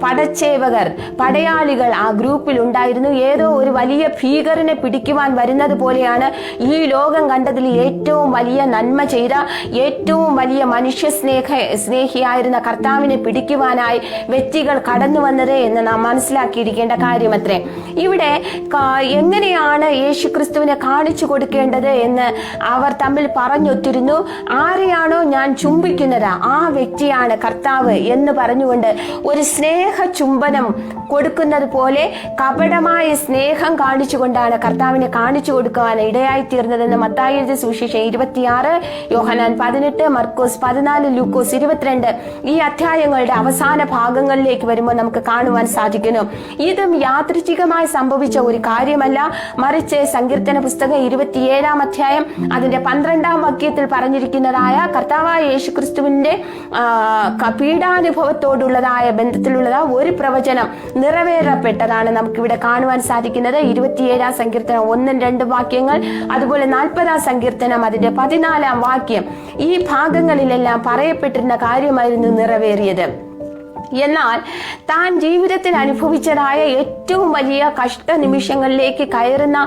പടച്ചേവകർ, പടയാളികൾ ആ ഗ്രൂപ്പിൽ ഉണ്ടായിരുന്നു. ഏതോ ഒരു വലിയ ഭീകരനെ പിടിക്കുവാൻ വരുന്നത് പോലെയാണ് ഈ ലോകം കണ്ടതിൽ ഏറ്റവും വലിയ നന്മ ചെയ്ത, ഏറ്റവും വലിയ മനുഷ്യ സ്നേഹിയായിരുന്ന കർത്താവിനെ പിടിക്കുവാനായി വ്യക്തികൾ കടന്നു വന്നത് എന്ന് നാം മനസ്സിലാക്കിയിരിക്കേണ്ട കാര്യമത്രേ. ഇവിടെ എങ്ങനെയാണ് യേശുക്രിസ്തുവിനെ കാണിച്ചു കൊടുക്കേണ്ടത് എന്ന് അവർ തമ്മിൽ പറഞ്ഞൊത്തിരുന്നു. ആരെയാണോ ഞാൻ ചുംബിക്കുന്നത് ആ വ്യക്തിയാണ് കർത്താവ് എന്ന് പറഞ്ഞുകൊണ്ട് ഒരു സ്നേഹ ചുംബനം കൊടുക്കുന്നത് പോലെ കപടമായ സ്നേഹം കാണിച്ചുകൊണ്ടാണ് കർത്താവിനെ കാണിച്ചു കൊടുക്കുവാൻ ഇടയായി തീർന്നതെന്ന് മത്തായി എഴുതിയ സുവിശേഷം 26, യോഹന്നാൻ 18, മർക്കോസ് 14, ലൂക്കോസ് 22 ഈ അധ്യായങ്ങളുടെ അവസാന ഭാഗങ്ങളിലേക്ക് വരുമ്പോൾ നമുക്ക് കാണുവാൻ സാധിക്കുന്നു. ഇതും യാദൃച്ഛികമായി സംഭവിച്ച ഒരു കാര്യമല്ല, മറിച്ച് സങ്കീർത്തന പുസ്തകം 27-ാം അധ്യായം അതിന്റെ 12-ാം വാക്യത്തിൽ പറഞ്ഞിരിക്കുന്നതായ കർത്താവായ യേശുക്രിസ്തുവിന്റെ പീഡാനുഭവത്തോടുള്ളതായ ബന്ധത്തിലുള്ളതായ ഒരു പ്രവചനം നിറവേറപ്പെട്ടതാണ് നമുക്കിവിടെ കാണുവാൻ സാധിക്കുന്നത്. 27-ാം സങ്കീർത്തനം 1-2 വാക്യങ്ങൾ, അതുപോലെ 40-ാം സങ്കീർത്തനം അതിന്റെ 14-ാം വാക്യം, ഈ ഭാഗങ്ങളിലെല്ലാം പറയപ്പെട്ടിരുന്ന കാര്യമായിരുന്നു നിറവേറിയത്. എന്നാൽ താൻ ജീവിതത്തിൽ അനുഭവിച്ചതായ ഏറ്റവും വലിയ കഷ്ട നിമിഷങ്ങളിലേക്ക് കയറുന്ന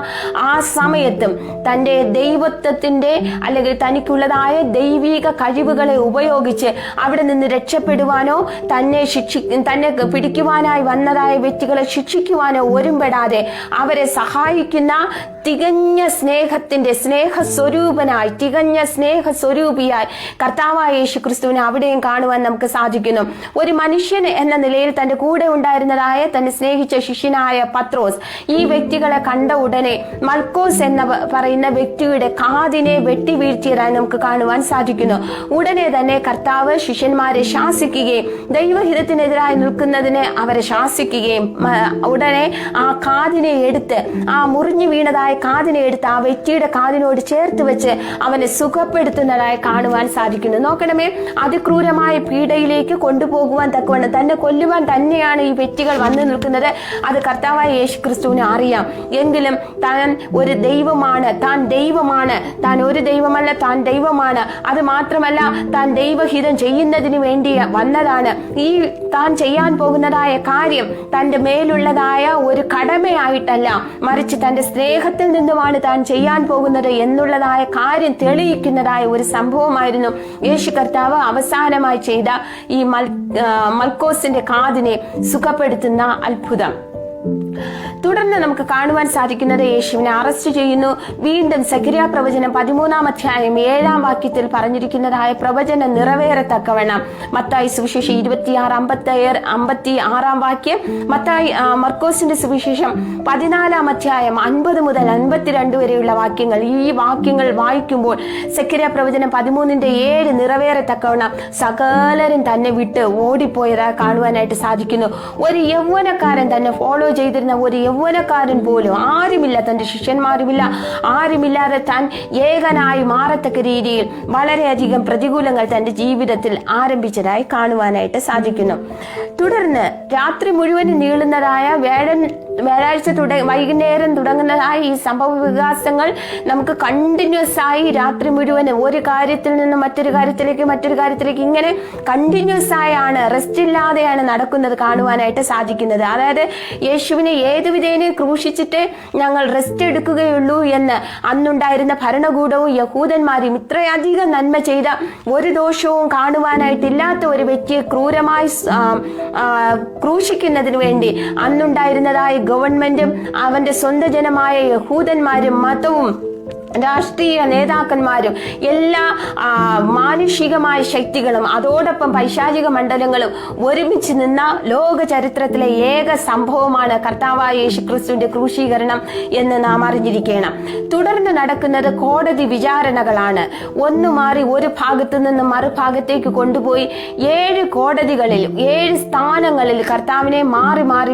ആ സമയത്തും തന്റെ ദൈവത്വത്തിന്റെ അല്ലെങ്കിൽ തനിക്കുള്ളതായ ദൈവിക കഴിവുകളെ ഉപയോഗിച്ച് അവിടെ നിന്ന് രക്ഷപ്പെടുവാനോ തന്നെ പിടിക്കുവാനായി വന്നതായ വ്യക്തികളെ ശിക്ഷിക്കുവാനോ ഒരുമ്പെടാതെ അവരെ സഹായിക്കുന്ന തികഞ്ഞ സ്നേഹസ്വരൂപനായി തികഞ്ഞ സ്നേഹസ്വരൂപിയായി കർത്താവായ യേശുക്രിസ്തുവിനെ അവിടെയും കാണുവാൻ നമുക്ക് സാധിക്കുന്നു. ഒരു മനുഷ്യൻ എന്ന നിലയിൽ തന്റെ കൂടെ ഉണ്ടായിരുന്നതായ തന്നെ സ്നേഹിച്ച ശിഷ്യനായ പത്രോസ് ഈ വ്യക്തികളെ കണ്ട ഉടനെ മൽക്കോസ് എന്ന പറയുന്ന വ്യക്തിയുടെ കാതിനെ വെട്ടി വീഴ്ത്തിയതായി നമുക്ക് കാണുവാൻ സാധിക്കുന്നു. ഉടനെ തന്നെ കർത്താവ് ശിഷ്യന്മാരെ ശാസിക്കുകയും ദൈവഹിതത്തിനെതിരായി നിൽക്കുന്നതിന് അവരെ ശാസിക്കുകയും ഉടനെ ആ കാതിനെ എടുത്ത് ആ മുറിഞ്ഞു വീണതായ കാതിനെ എടുത്ത് ആ വ്യക്തിയുടെ കാതിനോട് ചേർത്ത് വെച്ച് അവനെ സുഖപ്പെടുത്തുന്നതായി കാണുവാൻ സാധിക്കുന്നു. നോക്കണമേ, അതിക്രൂരമായ പീഡയിലേക്ക് കൊണ്ടുപോകുവാൻ തക്കവണ്ണം തന്നെ കൊല്ലുവാൻ തന്നെയാണ് ഈ വ്യക്തികൾ വന്നു നിൽക്കുന്നത്. അത് കർത്താവായ യേശുക്രിസ്തുവിനെ അറിയാം. എങ്കിലും താൻ ഒരു ദൈവമാണ്, താൻ ദൈവമാണ്, താൻ ഒരു ദൈവമല്ല, താൻ ദൈവമാണ്. അത് മാത്രമല്ല താൻ ദൈവഹിതം ചെയ്യുന്നതിന് വേണ്ടി വന്നതാണ്. ഈ താൻ ചെയ്യാൻ പോകുന്നതായ കാര്യം തന്റെ മേലുള്ളതായ ഒരു കടമയായിട്ടല്ല, മറിച്ച് തന്റെ സ്നേഹത്തിൽ നിന്നുമാണ് താൻ ചെയ്യാൻ പോകുന്നത് എന്നുള്ളതായ കാര്യം തെളിയിക്കുന്നതായ ഒരു സംഭവമായിരുന്നു യേശു കർത്താവ് അവസാനമായി ചെയ്ത ഈ മൽക്കോസിന്റെ കാതിനെ സുഖപ്പെടുത്തുന്ന അത്ഭുതം. തുടർന്ന് നമുക്ക് കാണുവാൻ സാധിക്കുന്നത് യേശുവിനെ അറസ്റ്റ് ചെയ്യുന്നു. വീണ്ടും സഖരിയ പ്രവചനം 13-ാം അധ്യായം 7-ാം വാക്യത്തിൽ പറഞ്ഞിരിക്കുന്നതായ പ്രവചനം നിറവേറത്തക്കവണ്ണം മത്തായി സുവിശേഷം 26-56 വാക്യം, മർക്കോസിന്റെ സുവിശേഷം 14-ാം അധ്യായം 50 മുതൽ 52 വരെയുള്ള വാക്യങ്ങൾ. ഈ വാക്യങ്ങൾ വായിക്കുമ്പോൾ സഖരിയ പ്രവചനം 13-7 നിറവേറത്തക്കവണ്ണം സകലരും തന്നെ വിട്ട് ഓടിപ്പോയതായി കാണുവാനായിട്ട് സാധിക്കുന്നു. ഒരു യൗവനക്കാരൻ തന്നെ ഫോളോ ചെയ്തിരുന്ന ഒരു യൗവനക്കാരൻ പോലും ആരുമില്ല, തന്റെ ശിഷ്യന്മാരുമില്ല, ആരുമില്ലാതെ താൻ ഏകനായി മാറത്തക്ക രീതിയിൽ വളരെയധികം പ്രതികൂലങ്ങൾ തന്റെ ജീവിതത്തിൽ ആരംഭിച്ചതായി കാണുവാനായിട്ട് സാധിക്കുന്നു. തുടർന്ന് രാത്രി മുഴുവൻ നീളുന്നതായ വ്യാഴാഴ്ച വൈകുന്നേരം തുടങ്ങുന്നതായ ഈ സംഭവ വികാസങ്ങൾ നമുക്ക് കണ്ടിന്യൂസ് ആയി രാത്രി മുഴുവൻ ഒരു കാര്യത്തിൽ നിന്ന് മറ്റൊരു കാര്യത്തിലേക്ക് ഇങ്ങനെ കണ്ടിന്യൂസ് ആയാണ്, റെസ്റ്റ് ഇല്ലാതെയാണ് നടക്കുന്നത് കാണുവാനായിട്ട് സാധിക്കുന്നത്. അതായത് യേശുവിനെ ഏതു വിധേനയും ക്രൂശിച്ചിട്ട് ഞങ്ങൾ റെസ്റ്റ് എടുക്കുകയുള്ളൂ എന്ന് അന്നുണ്ടായിരുന്ന ഭരണകൂടവും യഹൂദന്മാരും ഇത്രയധികം നന്മ ചെയ്ത ഒരു ദോഷവും കാണുവാനായിട്ടില്ലാത്ത ഒരു വ്യക്തിയെ ക്രൂരമായി ക്രൂശിക്കുന്നതിന് വേണ്ടി അന്നുണ്ടായിരുന്നതായ ഗവൺമെന്റും അവന്റെ സ്വന്തം ജനമായ യഹൂദന്മാരും മതവും രാഷ്ട്രീയ നേതാക്കന്മാരും എല്ലാ മാനുഷികമായ ശക്തികളും അതോടൊപ്പം പൈശാചിക മണ്ഡലങ്ങളും ഒരുമിച്ച് നിന്ന ലോക ചരിത്രത്തിലെ ഏക സംഭവമാണ് കർത്താവായ യേശുക്രിസ്തുവിന്റെ ക്രൂശീകരണം എന്ന് നാം അറിഞ്ഞിരിക്കണം. തുടർന്ന് നടക്കുന്നത് കോടതി വിചാരണകളാണ്. ഒന്നു മാറി ഒരു ഭാഗത്തു നിന്ന് മറുഭാഗത്തേക്ക് കൊണ്ടുപോയി 7 കോടതികളിൽ 7 സ്ഥാനങ്ങളിൽ കർത്താവിനെ മാറി മാറി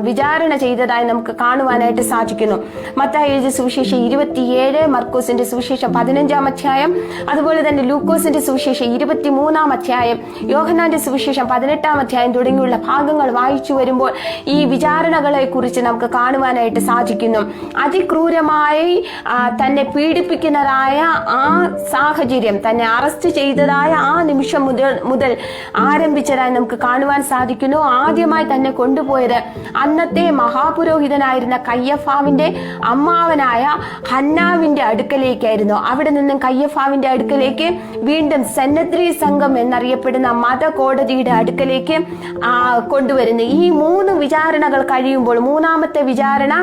വിചാരണ ചെയ്തതായി നമുക്ക് കാണുവാനായിട്ട് സാധിക്കുന്നു. മത്തായി എഴുതിയ സുവിശേഷം 27, മർക്കോസിന്റെ സുവിശേഷം 15-ാം അധ്യായം, അതുപോലെ തന്നെ ലൂക്കോസിന്റെ സുവിശേഷം 23-ാം അധ്യായം, യോഹന്നാന്റെ സുവിശേഷം 18-ാം അധ്യായം തുടങ്ങിയുള്ള ഭാഗങ്ങൾ വായിച്ചു വരുമ്പോൾ ഈ വിചാരണകളെ കുറിച്ച് നമുക്ക് കാണുവാനായിട്ട് സാധിക്കുന്നു. അതിക്രൂരമായി തന്നെ പീഡിപ്പിക്കുന്നതായ ആ സാഹചര്യം, തന്നെ അറസ്റ്റ് ചെയ്തതായ ആ നിമിഷം മുതൽ ആരംഭിച്ചതായി നമുക്ക് കാണുവാൻ സാധിക്കുന്നു. ആദ്യമായി തന്നെ കൊണ്ടുപോയത് അന്നത്തെ മഹാപുരോഹിതനായിരുന്ന കയ്യഫാവിന്റെ അമ്മാവനായ ഹന്നാവിന്റെ അടുക്കലേക്കായിരുന്നു. അവിടെ നിന്നും കയ്യഫാവിന്റെ അടുക്കലേക്ക് വീണ്ടും സെന്നദ്രി സംഘം എന്നറിയപ്പെടുന്ന മത കോടതിയുടെ അടുക്കലേക്ക് കൊണ്ടുവരുന്നു. ഈ 3 വിചാരണകൾ കഴിയുമ്പോൾ മൂന്നാമത്തെ വിചാരണ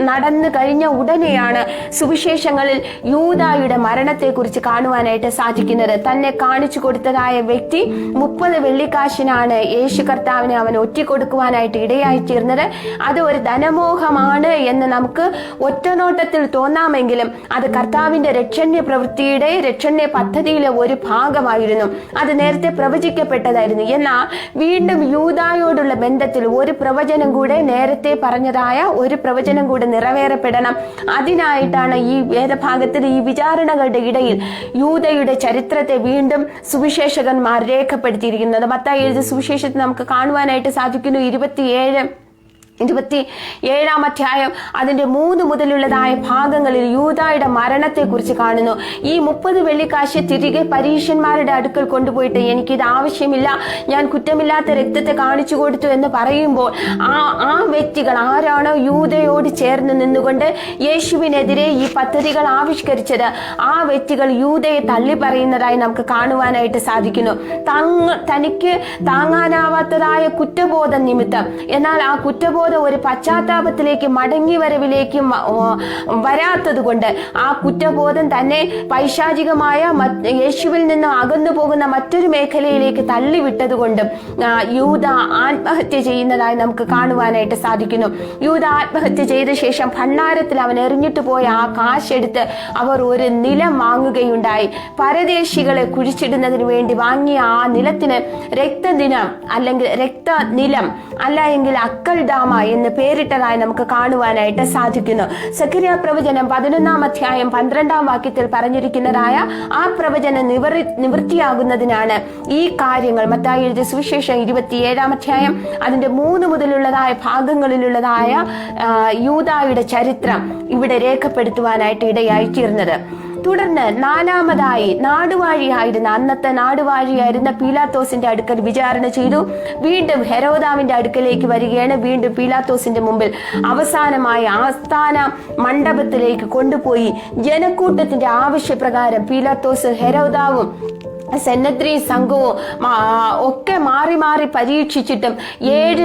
നടന്നു കഴിഞ്ഞ ഉടനെയാണ് സുവിശേഷങ്ങളിൽ യൂദായുടെ മരണത്തെക്കുറിച്ച് കാണുവാനായിട്ട് സാധിക്കുന്നത്. തന്നെ കാണിച്ചു കൊടുത്തതായ വ്യക്തി 30 വെള്ളിക്കാശിനാണ് യേശു കർത്താവിനെ അവൻ ഒറ്റിക്കൊടുക്കുവാനായിട്ട് ഇടയായി തീർന്നത്. അത് ഒരു ധനമോഹമാണ് എന്ന് നമുക്ക് ഒറ്റനോട്ടത്തിൽ തോന്നാമെങ്കിലും അത് കർത്താവിന്റെ രക്ഷണ്യ പ്രവൃത്തിയുടെ രക്ഷണ്യ പദ്ധതിയിലെ ഒരു ഭാഗമായിരുന്നു. അത് നേരത്തെ പ്രവചിക്കപ്പെട്ടതായിരുന്നു. എന്നാൽ വീണ്ടും യൂദായോടുള്ള ബന്ധത്തിൽ ഒരു പ്രവചനം കൂടെ, നേരത്തെ പറഞ്ഞതായ ഒരു പ്രവചനം കൂടെ നിറവേറപ്പെടണം. അതിനായിട്ടാണ് ഈ വേദഭാഗത്തിൽ ഈ വിചാരണകളുടെ ഇടയിൽ യൂദയുടെ ചരിത്രത്തെ വീണ്ടും സുവിശേഷകന്മാർ രേഖപ്പെടുത്തിയിരിക്കുന്നത്. മത്തായി എഴുതിയ സുവിശേഷത്തിൽ നമുക്ക് കാണുവാനായിട്ട് സാധിക്കുന്നു. 27-ാം അധ്യായം അതിന്റെ 3 മുതലുള്ളതായ ഭാഗങ്ങളിൽ യൂദായുടെ മരണത്തെ കുറിച്ച് കാണുന്നു. ഈ 30 വെള്ളിക്കാശ് തിരികെ പരീശന്മാരുടെ അടുക്കൽ കൊണ്ടുപോയിട്ട് എനിക്കിത് ആവശ്യമില്ല, ഞാൻ കുറ്റമില്ലാത്ത രക്തത്തെ കാണിച്ചു കൊടുത്തു എന്ന് പറയുമ്പോൾ ആ വ്യക്തികൾ ആരാണോ യൂദയോട് ചേർന്ന് നിന്നുകൊണ്ട് യേശുവിനെതിരെ ഈ പദ്ധതികൾ ആവിഷ്കരിച്ചത്, ആ വ്യക്തികൾ യൂദയെ തള്ളി പറയുന്നതായി നമുക്ക് കാണുവാനായിട്ട് സാധിക്കുന്നു. തനിക്ക് താങ്ങാനാവാത്തതായ കുറ്റബോധം നിമിത്തം, എന്നാൽ ആ കുറ്റബോധം ഒരു പശ്ചാത്താപത്തിലേക്ക് മടങ്ങി വരവിലേക്കും വരാത്തത് കൊണ്ട് ആ കുറ്റബോധം തന്നെ പൈശാചികമായ യേശുവിൽ നിന്ന് അകന്നു പോകുന്ന മറ്റൊരു മേഖലയിലേക്ക് തള്ളിവിട്ടതുകൊണ്ടും യൂദ ആത്മഹത്യ ചെയ്യുന്നതായി നമുക്ക് കാണുവാനായിട്ട് സാധിക്കുന്നു. യൂദ ആത്മഹത്യ ചെയ്ത ശേഷം ഭണ്ഡാരത്തിൽ അവൻ എറിഞ്ഞിട്ട് പോയ ആ കാശെടുത്ത് അവർ ഒരു നിലം വാങ്ങുകയുണ്ടായി. പരദേശികളെ കുഴിച്ചിടുന്നതിന് വേണ്ടി വാങ്ങിയ ആ നിലത്തിന് രക്തദിനം അല്ലെങ്കിൽ രക്തനിലം അല്ല എങ്കിൽ അക്കൽദാമ എന്ന് പേരിട്ടതായി നമുക്ക് കാണുവാനായിട്ട് സാധിക്കുന്നു. സഖറിയ പ്രവചനം 11-ാം അധ്യായം 12-ാം വാക്യത്തിൽ പറഞ്ഞിരിക്കുന്നതായ ആ പ്രവചനം നിവൃത്തിയാകുന്നതിനാണ് ഈ കാര്യങ്ങൾ മത്തായി എഴുതിയ സുവിശേഷം 27-ാം അധ്യായം അതിന്റെ 3 മുതലുള്ളതായ ഭാഗങ്ങളിലുള്ളതായ യൂദായുടെ ചരിത്രം ഇവിടെ രേഖപ്പെടുത്തുവാനായിട്ട് ഇടയായി തീർന്നത്. തുടർന്ന് 4-മതായി അന്നത്തെ നാടുവാഴിയായിരുന്ന പീലാത്തോസിന്റെ അടുക്കൽ വിചാരണ ചെയ്തു. വീണ്ടും ഹെരോദാവിന്റെ അടുക്കലേക്ക് വരികയാണ്. വീണ്ടും പീലാത്തോസിന്റെ മുമ്പിൽ അവസാനമായി ആസ്ഥാന മണ്ഡപത്തിലേക്ക് കൊണ്ടുപോയി ജനക്കൂട്ടത്തിന്റെ ആവശ്യപ്രകാരം പീലാത്തോസ് ഹെരോദാവും സെന്നദ്രി സംഘവും ഒക്കെ മാറി മാറി പരീക്ഷിച്ചിട്ടും 7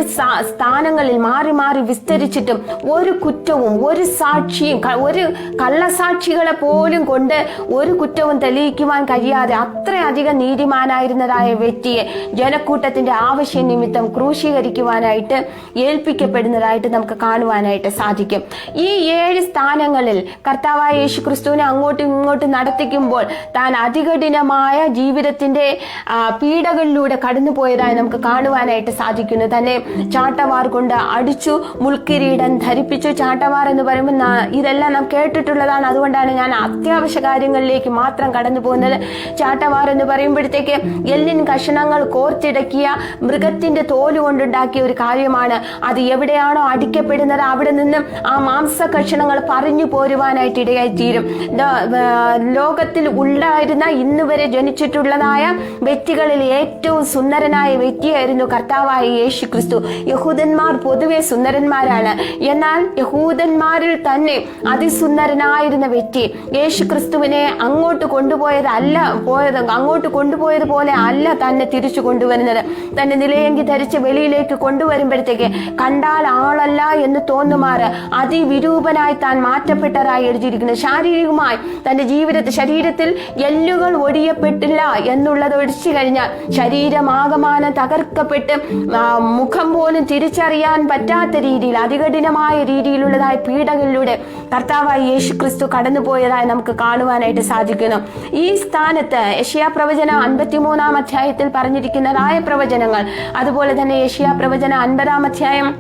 സ്ഥാനങ്ങളിൽ മാറി മാറി വിസ്തരിച്ചിട്ടും ഒരു കുറ്റവും ഒരു സാക്ഷിയും ഒരു കള്ളസാക്ഷികളെ പോലും കൊണ്ട് ഒരു കുറ്റവും തെളിയിക്കുവാൻ കഴിയാതെ അത്രയധികം നീതിമാനായിരുന്നതായ വ്യക്തിയെ ജനക്കൂട്ടത്തിന്റെ ആവശ്യ നിമിത്തം ക്രൂശീകരിക്കുവാനായിട്ട് ഏൽപ്പിക്കപ്പെടുന്നതായിട്ട് നമുക്ക് കാണുവാനായിട്ട് സാധിക്കും. ഈ 7 സ്ഥാനങ്ങളിൽ കർത്താവായ യേശു ക്രിസ്തുവിനെ അങ്ങോട്ടും ഇങ്ങോട്ടും നടത്തിക്കുമ്പോൾ താൻ അതികഠിനമായ ജീവിതത്തിന്റെ പീഡകളിലൂടെ കടന്നുപോയതായി നമുക്ക് കാണുവാനായിട്ട് സാധിക്കുന്നു. തന്നെ ചാട്ടവാർ കൊണ്ട് അടിച്ചു, മുൾക്കിരീടം ധരിപ്പിച്ചു. ചാട്ടവാർ എന്ന് പറയുമ്പോൾ ഇതെല്ലാം നാം കേട്ടിട്ടുള്ളതാണ്. അതുകൊണ്ടാണ് ഞാൻ അത്യാവശ്യ കാര്യങ്ങളിലേക്ക് മാത്രം കടന്നു പോകുന്നത്. ചാട്ടവാർ എന്ന് പറയുമ്പോഴത്തേക്ക് എല്ലിൻ കഷണങ്ങൾ കോർത്തിടക്കിയ മൃഗത്തിന്റെ തോല് കൊണ്ടുണ്ടാക്കിയ ഒരു കാര്യമാണ്. അത് എവിടെയാണോ അടിക്കപ്പെടുന്നത് അവിടെ നിന്നും ആ മാംസ കഷണങ്ങൾ പറഞ്ഞു പോരുവാനായിട്ട് ഇടയായി തീരും. ലോകത്തിൽ ഉണ്ടായിരുന്ന ഇന്നുവരെ ജനിച്ചിട്ടുള്ള ജീവിച്ചിട്ടുള്ളതായ വ്യക്തികളിൽ ഏറ്റവും സുന്ദരനായ വ്യക്തിയായിരുന്നു കർത്താവായ യേശു ക്രിസ്തു. യഹൂദന്മാർ പൊതുവെ സുന്ദരന്മാരാണ്. എന്നാൽ യഹൂദന്മാരിൽ തന്നെ അതിസുന്ദരനായിരുന്ന വ്യക്തി യേശു ക്രിസ്തുവിനെ അങ്ങോട്ട് കൊണ്ടുപോയതുപോലെ അല്ല തന്നെ തിരിച്ചു കൊണ്ടുവരുന്നത്. തന്നെ നിലയങ്കി ധരിച്ച് വെളിയിലേക്ക് കൊണ്ടുവരുമ്പോഴത്തേക്ക് കണ്ടാൽ ആളല്ല എന്ന് തോന്നുമാറ് അതിവിരൂപനായി താൻ മാറ്റപ്പെട്ടതായി എഴുതിയിരിക്കുന്നത്. ശാരീരികമായി തന്റെ ശരീരത്തിൽ എല്ലുകൾ ഒടിയപ്പെട്ടില്ല എന്നുള്ളത് ഒഴിച്ചു കഴിഞ്ഞാൽ ശരീരമാകമാനം തകർക്കപ്പെട്ട് മുഖം പോലും തിരിച്ചറിയാൻ പറ്റാത്ത രീതിയിൽ അതികഠിനമായ രീതിയിലുള്ളതായ പീഡകളിലൂടെ കർത്താവായ യേശു ക്രിസ്തു കടന്നുപോയതായി നമുക്ക് കാണുവാനായിട്ട് സാധിക്കുന്നു. ഈ സ്ഥാനത്ത് യെശയ്യാ പ്രവചനം 53-ാം അധ്യായത്തിൽ പറഞ്ഞിരിക്കുന്നതായ പ്രവചനങ്ങൾ, അതുപോലെ തന്നെ യെശയ്യാ പ്രവചനം 50-ാം അധ്യായം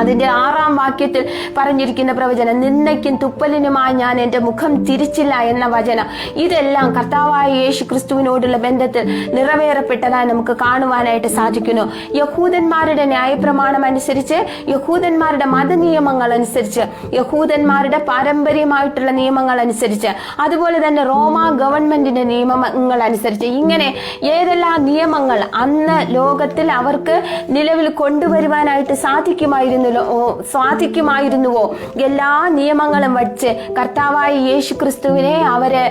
അതിന്റെ 6-ാം വാക്യത്തിൽ പറഞ്ഞിരിക്കുന്ന പ്രവചനം, നിന്ദയ്ക്കും തുപ്പലിനുമായി ഞാൻ എന്റെ മുഖം തിരിച്ചില്ല എന്ന വചനം, ഇതെല്ലാം കർത്താവായ യേശു ക്രിസ്തുവിനോടുള്ള ബന്ധത്തിൽ നിറവേറപ്പെട്ടതായി നമുക്ക് കാണുവാനായിട്ട് സാധിക്കുന്നു. യഹൂദന്മാരുടെ ന്യായപ്രമാണം അനുസരിച്ച്, യഹൂദന്മാരുടെ മതനിയമങ്ങൾ അനുസരിച്ച്, യഹൂദന്മാരുടെ പാരമ്പര്യമായിട്ടുള്ള നിയമങ്ങൾ അനുസരിച്ച്, അതുപോലെ തന്നെ റോമ ഗവൺമെന്റിന്റെ നിയമങ്ങൾ അനുസരിച്ച്, ഇങ്ങനെ ഏതെല്ലാം നിയമങ്ങൾ അന്ന് ലോകത്തിൽ അവർക്ക് നിലവിൽ കൊണ്ടുവരുവാനായിട്ട് സാധിക്കുമായിരുന്നുവോ എല്ലാ നിയമങ്ങളും വച്ച് കർത്താവായ യേശു ക്രിസ്തുവിനെ അവര്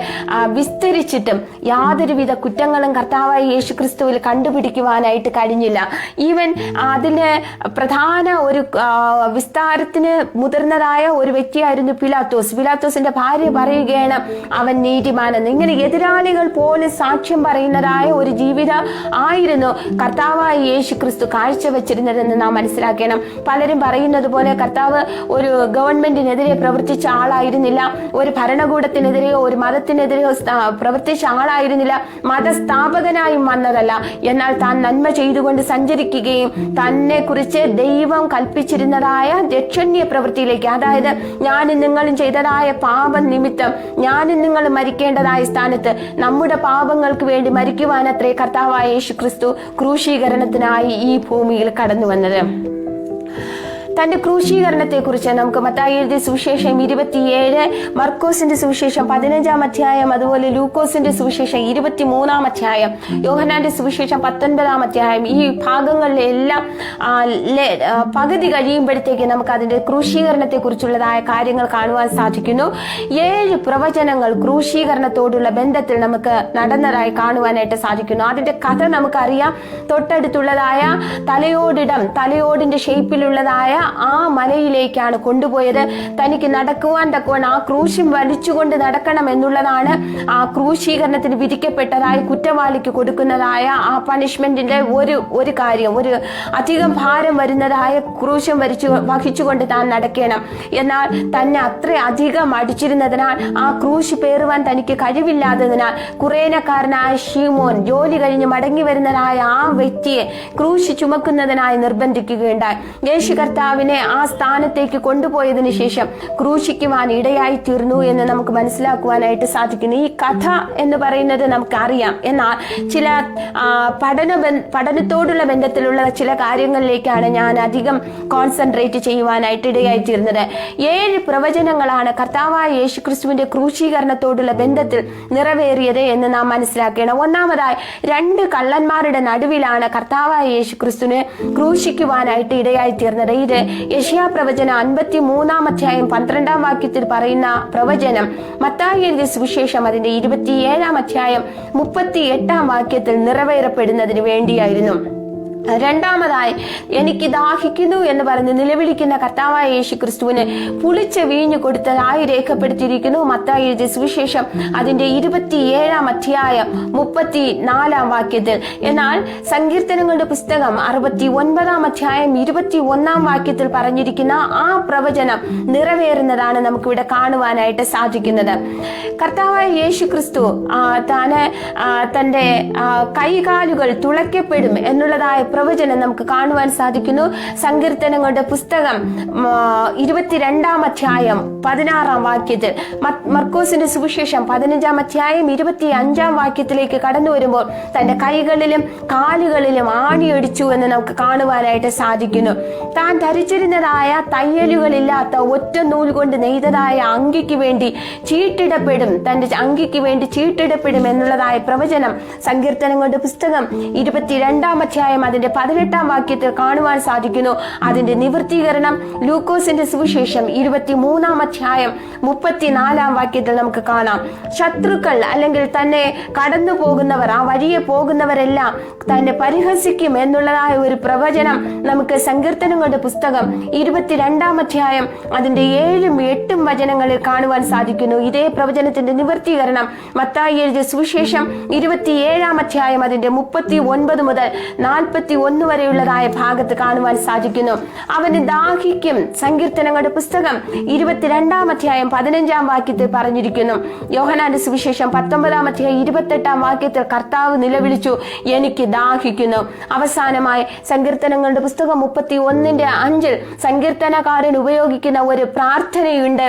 വിസ്തരിച്ചിട്ടും യാതൊരുവിധ കുറ്റങ്ങളും കർത്താവായ യേശു ക്രിസ്തുവിൽ കണ്ടുപിടിക്കുവാനായിട്ട് കഴിഞ്ഞില്ല. ഈവൻ അതിന് പ്രധാന ഒരു വിസ്താരത്തിന് മുതിർന്നതായ ഒരു വ്യക്തിയായിരുന്നു പിലാത്തോസിന്റെ ഭാര്യ പറയുകയാണ് അവൻ നീതിമാനെന്ന്. ഇങ്ങനെ എതിരാളികൾ പോലും സാക്ഷ്യം പറയുന്നതായ ഒരു ജീവിതം ആയിരുന്നു കർത്താവായ യേശു ക്രിസ്തു കാഴ്ചവെച്ചിരുന്നതെന്ന് നാം മനസ്സിലാക്കണം. പലരും പറയുന്നത് പോലെ കർത്താവ് ഒരു ഗവൺമെന്റിനെതിരെ പ്രവർത്തിച്ച ആളായിരുന്നില്ല, ഒരു ഭരണകൂടത്തിനെതിരെയോ ഒരു മതത്തിനെതിരെയോ പ്രവർത്തിച്ച ആളായിരുന്നില്ല, മതസ്ഥാപകനായും വന്നതല്ല. എന്നാൽ താൻ നന്മ ചെയ്തുകൊണ്ട് സഞ്ചരിക്കുകയും തന്നെ കുറിച്ച് ദൈവം കൽപ്പിച്ചിരുന്നതായ രക്ഷണീയ പ്രവൃത്തിയിലേക്ക്, അതായത് ഞാനും നിങ്ങളും ചെയ്തതായ പാപം നിമിത്തം ഞാനും നിങ്ങളും മരിക്കേണ്ടതായ സ്ഥാനത്ത് നമ്മുടെ പാപങ്ങൾക്ക് വേണ്ടി മരിക്കുവാനത്രേ കർത്താവായ യേശു ക്രിസ്തു ക്രൂശീകരണത്തിനായി ഈ ഭൂമിയിൽ കടന്നു വന്നത്. തന്റെ ക്രൂശീകരണത്തെ കുറിച്ച് നമുക്ക് മത്തായി എഴുതിയ സുവിശേഷം 27, മർക്കോസിന്റെ സുവിശേഷം 15-ാം അധ്യായം, അതുപോലെ ലൂക്കോസിന്റെ സുവിശേഷം 23-ാം അധ്യായം, യോഹന്നാന്റെ സുവിശേഷം 19-ാം അധ്യായം, ഈ ഭാഗങ്ങളിലെല്ലാം പകുതി കഴിയുമ്പോഴത്തേക്ക് നമുക്ക് അതിന്റെ ക്രൂശീകരണത്തെ കുറിച്ചുള്ളതായ കാര്യങ്ങൾ കാണുവാൻ സാധിക്കുന്നു. 7 പ്രവചനങ്ങൾ ക്രൂശീകരണത്തോടുള്ള ബന്ധത്തിൽ നമുക്ക് നടന്നതായി കാണുവാനായിട്ട് സാധിക്കുന്നു. അതിന്റെ കഥ നമുക്കറിയാം. തൊട്ടടുത്തുള്ളതായ തലയോടിന്റെ ഷേപ്പിലുള്ളതായ ആ മലയിലേക്കാണ് കൊണ്ടുപോയത്. തനിക്ക് നടക്കുവാൻ തക്കവണ്ണം ആ ക്രൂശും വലിച്ചുകൊണ്ട് നടക്കണം എന്നുള്ളതാണ് ആ ക്രൂശീകരണത്തിന് വിധിക്കപ്പെട്ടതായ കുറ്റവാളിക്ക് കൊടുക്കുന്നതായ ആ പണിഷ്മെന്റിന്റെ ഒരു കാര്യം. ഒരു അധികം ഭാരം വരുന്നതായ ക്രൂശം വഹിച്ചുകൊണ്ട് താൻ നടക്കണം. എന്നാൽ തന്നെ അത്ര അധികം അടിച്ചിരുന്നതിനാൽ ആ ക്രൂശ് പേറുവാൻ തനിക്ക് കഴിവില്ലാത്തതിനാൽ കുറേനക്കാരനായ ശീമോൻ ജോലി കഴിഞ്ഞ് മടങ്ങി വരുന്നതായ ആ വ്യക്തിയെ ക്രൂശ് ചുമക്കുന്നതിനായി നിർബന്ധിക്കുകയുണ്ടായി. യേശു കർത്താവിനെ ആ സ്ഥാനത്തേക്ക് കൊണ്ടുപോയതിനു ശേഷം ക്രൂശിക്കുവാൻ ഇടയായി തീർന്നു എന്ന് നമുക്ക് മനസ്സിലാക്കുവാനായിട്ട് സാധിക്കുന്നു. ഈ കഥ എന്ന് പറയുന്നത് നമുക്കറിയാം. എന്നാൽ ചില പഠനത്തോടുള്ള ബന്ധത്തിലുള്ള ചില കാര്യങ്ങളിലേക്കാണ് ഞാൻ അധികം കോൺസെൻട്രേറ്റ് ചെയ്യുവാനായിട്ട് ഇടയായി തീർന്നത്. 7 പ്രവചനങ്ങളാണ് കർത്താവായ യേശു ക്രിസ്തുവിന്റെ ക്രൂശീകരണത്തോടുള്ള ബന്ധത്തിൽ നിറവേറിയത് എന്ന് നാം മനസ്സിലാക്കണം. ഒന്നാമതായി 2 കള്ളന്മാരുടെ നടുവിലാണ് കർത്താവായ യേശു ക്രിസ്തുവിനെ ക്രൂശിക്കുവാനായിട്ട് ഇടയായി തീർന്നത്. ഇത് യെശയ്യാ പ്രവചനം 53-ാം അധ്യായം 12-ാം വാക്യത്തിൽ പറയുന്ന പ്രവചനം മത്തായി എഴുതിയ സുവിശേഷം അതിന്റെ 27-ാം അധ്യായം 38-ാം വാക്യത്തിൽ നിറവേറപ്പെടുന്നതിന് വേണ്ടിയായിരുന്നു. രണ്ടാമതായി എനിക്ക് ദാഹിക്കുന്നു എന്ന് പറഞ്ഞ് നിലവിളിക്കുന്ന കർത്താവായ യേശു ക്രിസ്തുവിന് പുളിച്ച വീഞ്ഞു കൊടുത്തതായി രേഖപ്പെടുത്തിയിരിക്കുന്നു മത്തായി എഴുതിയ സുവിശേഷം അതിന്റെ 27-ാം അധ്യായം 34-ാം വാക്യത്തിൽ. എന്നാൽ സങ്കീർത്തനങ്ങളുടെ പുസ്തകം 69-ാം അധ്യായം 21-ാം വാക്യത്തിൽ പറഞ്ഞിരിക്കുന്ന ആ പ്രവചനം നിറവേറുന്നതാണ് നമുക്കിവിടെ കാണുവാനായിട്ട് സാധിക്കുന്നത്. കർത്താവായ യേശു ക്രിസ്തു തന്റെ കൈകാലുകൾ തുളയ്ക്കപ്പെടും എന്നുള്ളതായ പ്രവചനം നമുക്ക് കാണുവാൻ സാധിക്കുന്നു. സങ്കീർത്തനങ്ങളുടെ പുസ്തകം 22-ാം അധ്യായം 16-ാം വാക്യത്തിൽ, മർക്കോസിന്റെ സുവിശേഷം 15-ാം അധ്യായം 25-ാം വാക്യത്തിലേക്ക് കടന്നു വരുമ്പോൾ തന്റെ കൈകളിലും കാലുകളിലും ആണിയടിച്ചു എന്ന് നമുക്ക് കാണുവാനായിട്ട് സാധിക്കുന്നു. താൻ ധരിച്ചിരുന്നതായ തയ്യലുകളില്ലാത്ത ഒറ്റ നൂൽ കൊണ്ട് നെയ്തതായ അങ്കിക്ക് വേണ്ടി ചീട്ടിടപ്പെടും, തന്റെ അങ്കിക്ക് വേണ്ടി ചീട്ടിടപ്പെടും എന്നുള്ളതായ പ്രവചനം സങ്കീർത്തനങ്ങളുടെ പുസ്തകം 22-ാം അധ്യായം അതിന്റെ 18-ാം വാക്യത്തിൽ കാണുവാൻ സാധിക്കുന്നു. അതിന്റെ നിവൃത്തീകരണം ലൂക്കോസിന്റെ സുവിശേഷം 23-ാം അധ്യായം 34-ാം വാക്യത്തിൽ നമുക്ക് കാണാം. ശത്രുക്കൾ അല്ലെങ്കിൽ തന്നെ കടന്നു പോകുന്നവർ, ആ വഴിയെ പോകുന്നവരെല്ലാം തന്നെ പരിഹസിക്കും എന്നുള്ളതായ ഒരു പ്രവചനം നമുക്ക് സങ്കീർത്തനങ്ങളുടെ പുസ്തകം 22-ാം അധ്യായം അതിന്റെ 7-ഉം 8-ഉം വചനങ്ങളിൽ കാണുവാൻ സാധിക്കുന്നു. ഇതേ പ്രവചനത്തിന്റെ നിവൃത്തീകരണം മത്തായി എഴുതിയ സുവിശേഷം 27-ാം അധ്യായം അതിന്റെ 39 മുതൽ 41 വരെയുള്ളതായ ഭാഗത്ത് കാണുവാൻ സാധിക്കുന്നു. അവന് ദാഹിക്കും. സങ്കീർത്തനങ്ങളുടെ പുസ്തകം 22-ാം അധ്യായം 15-ാം വാക്യത്തിൽ പറഞ്ഞിരിക്കുന്നു. യോഹന്നാന്റെ സുവിശേഷം 19-ാം അധ്യായം 28-ാം വാക്യത്തിൽ കർത്താവ് നിലവിളിച്ചു, എനിക്ക് ദാഹിക്കുന്നു. അവസാനമായി സങ്കീർത്തനങ്ങളുടെ പുസ്തകം 31-5 സങ്കീർത്തനക്കാരൻ ഉപയോഗിക്കുന്ന ഒരു പ്രാർത്ഥനയുണ്ട്.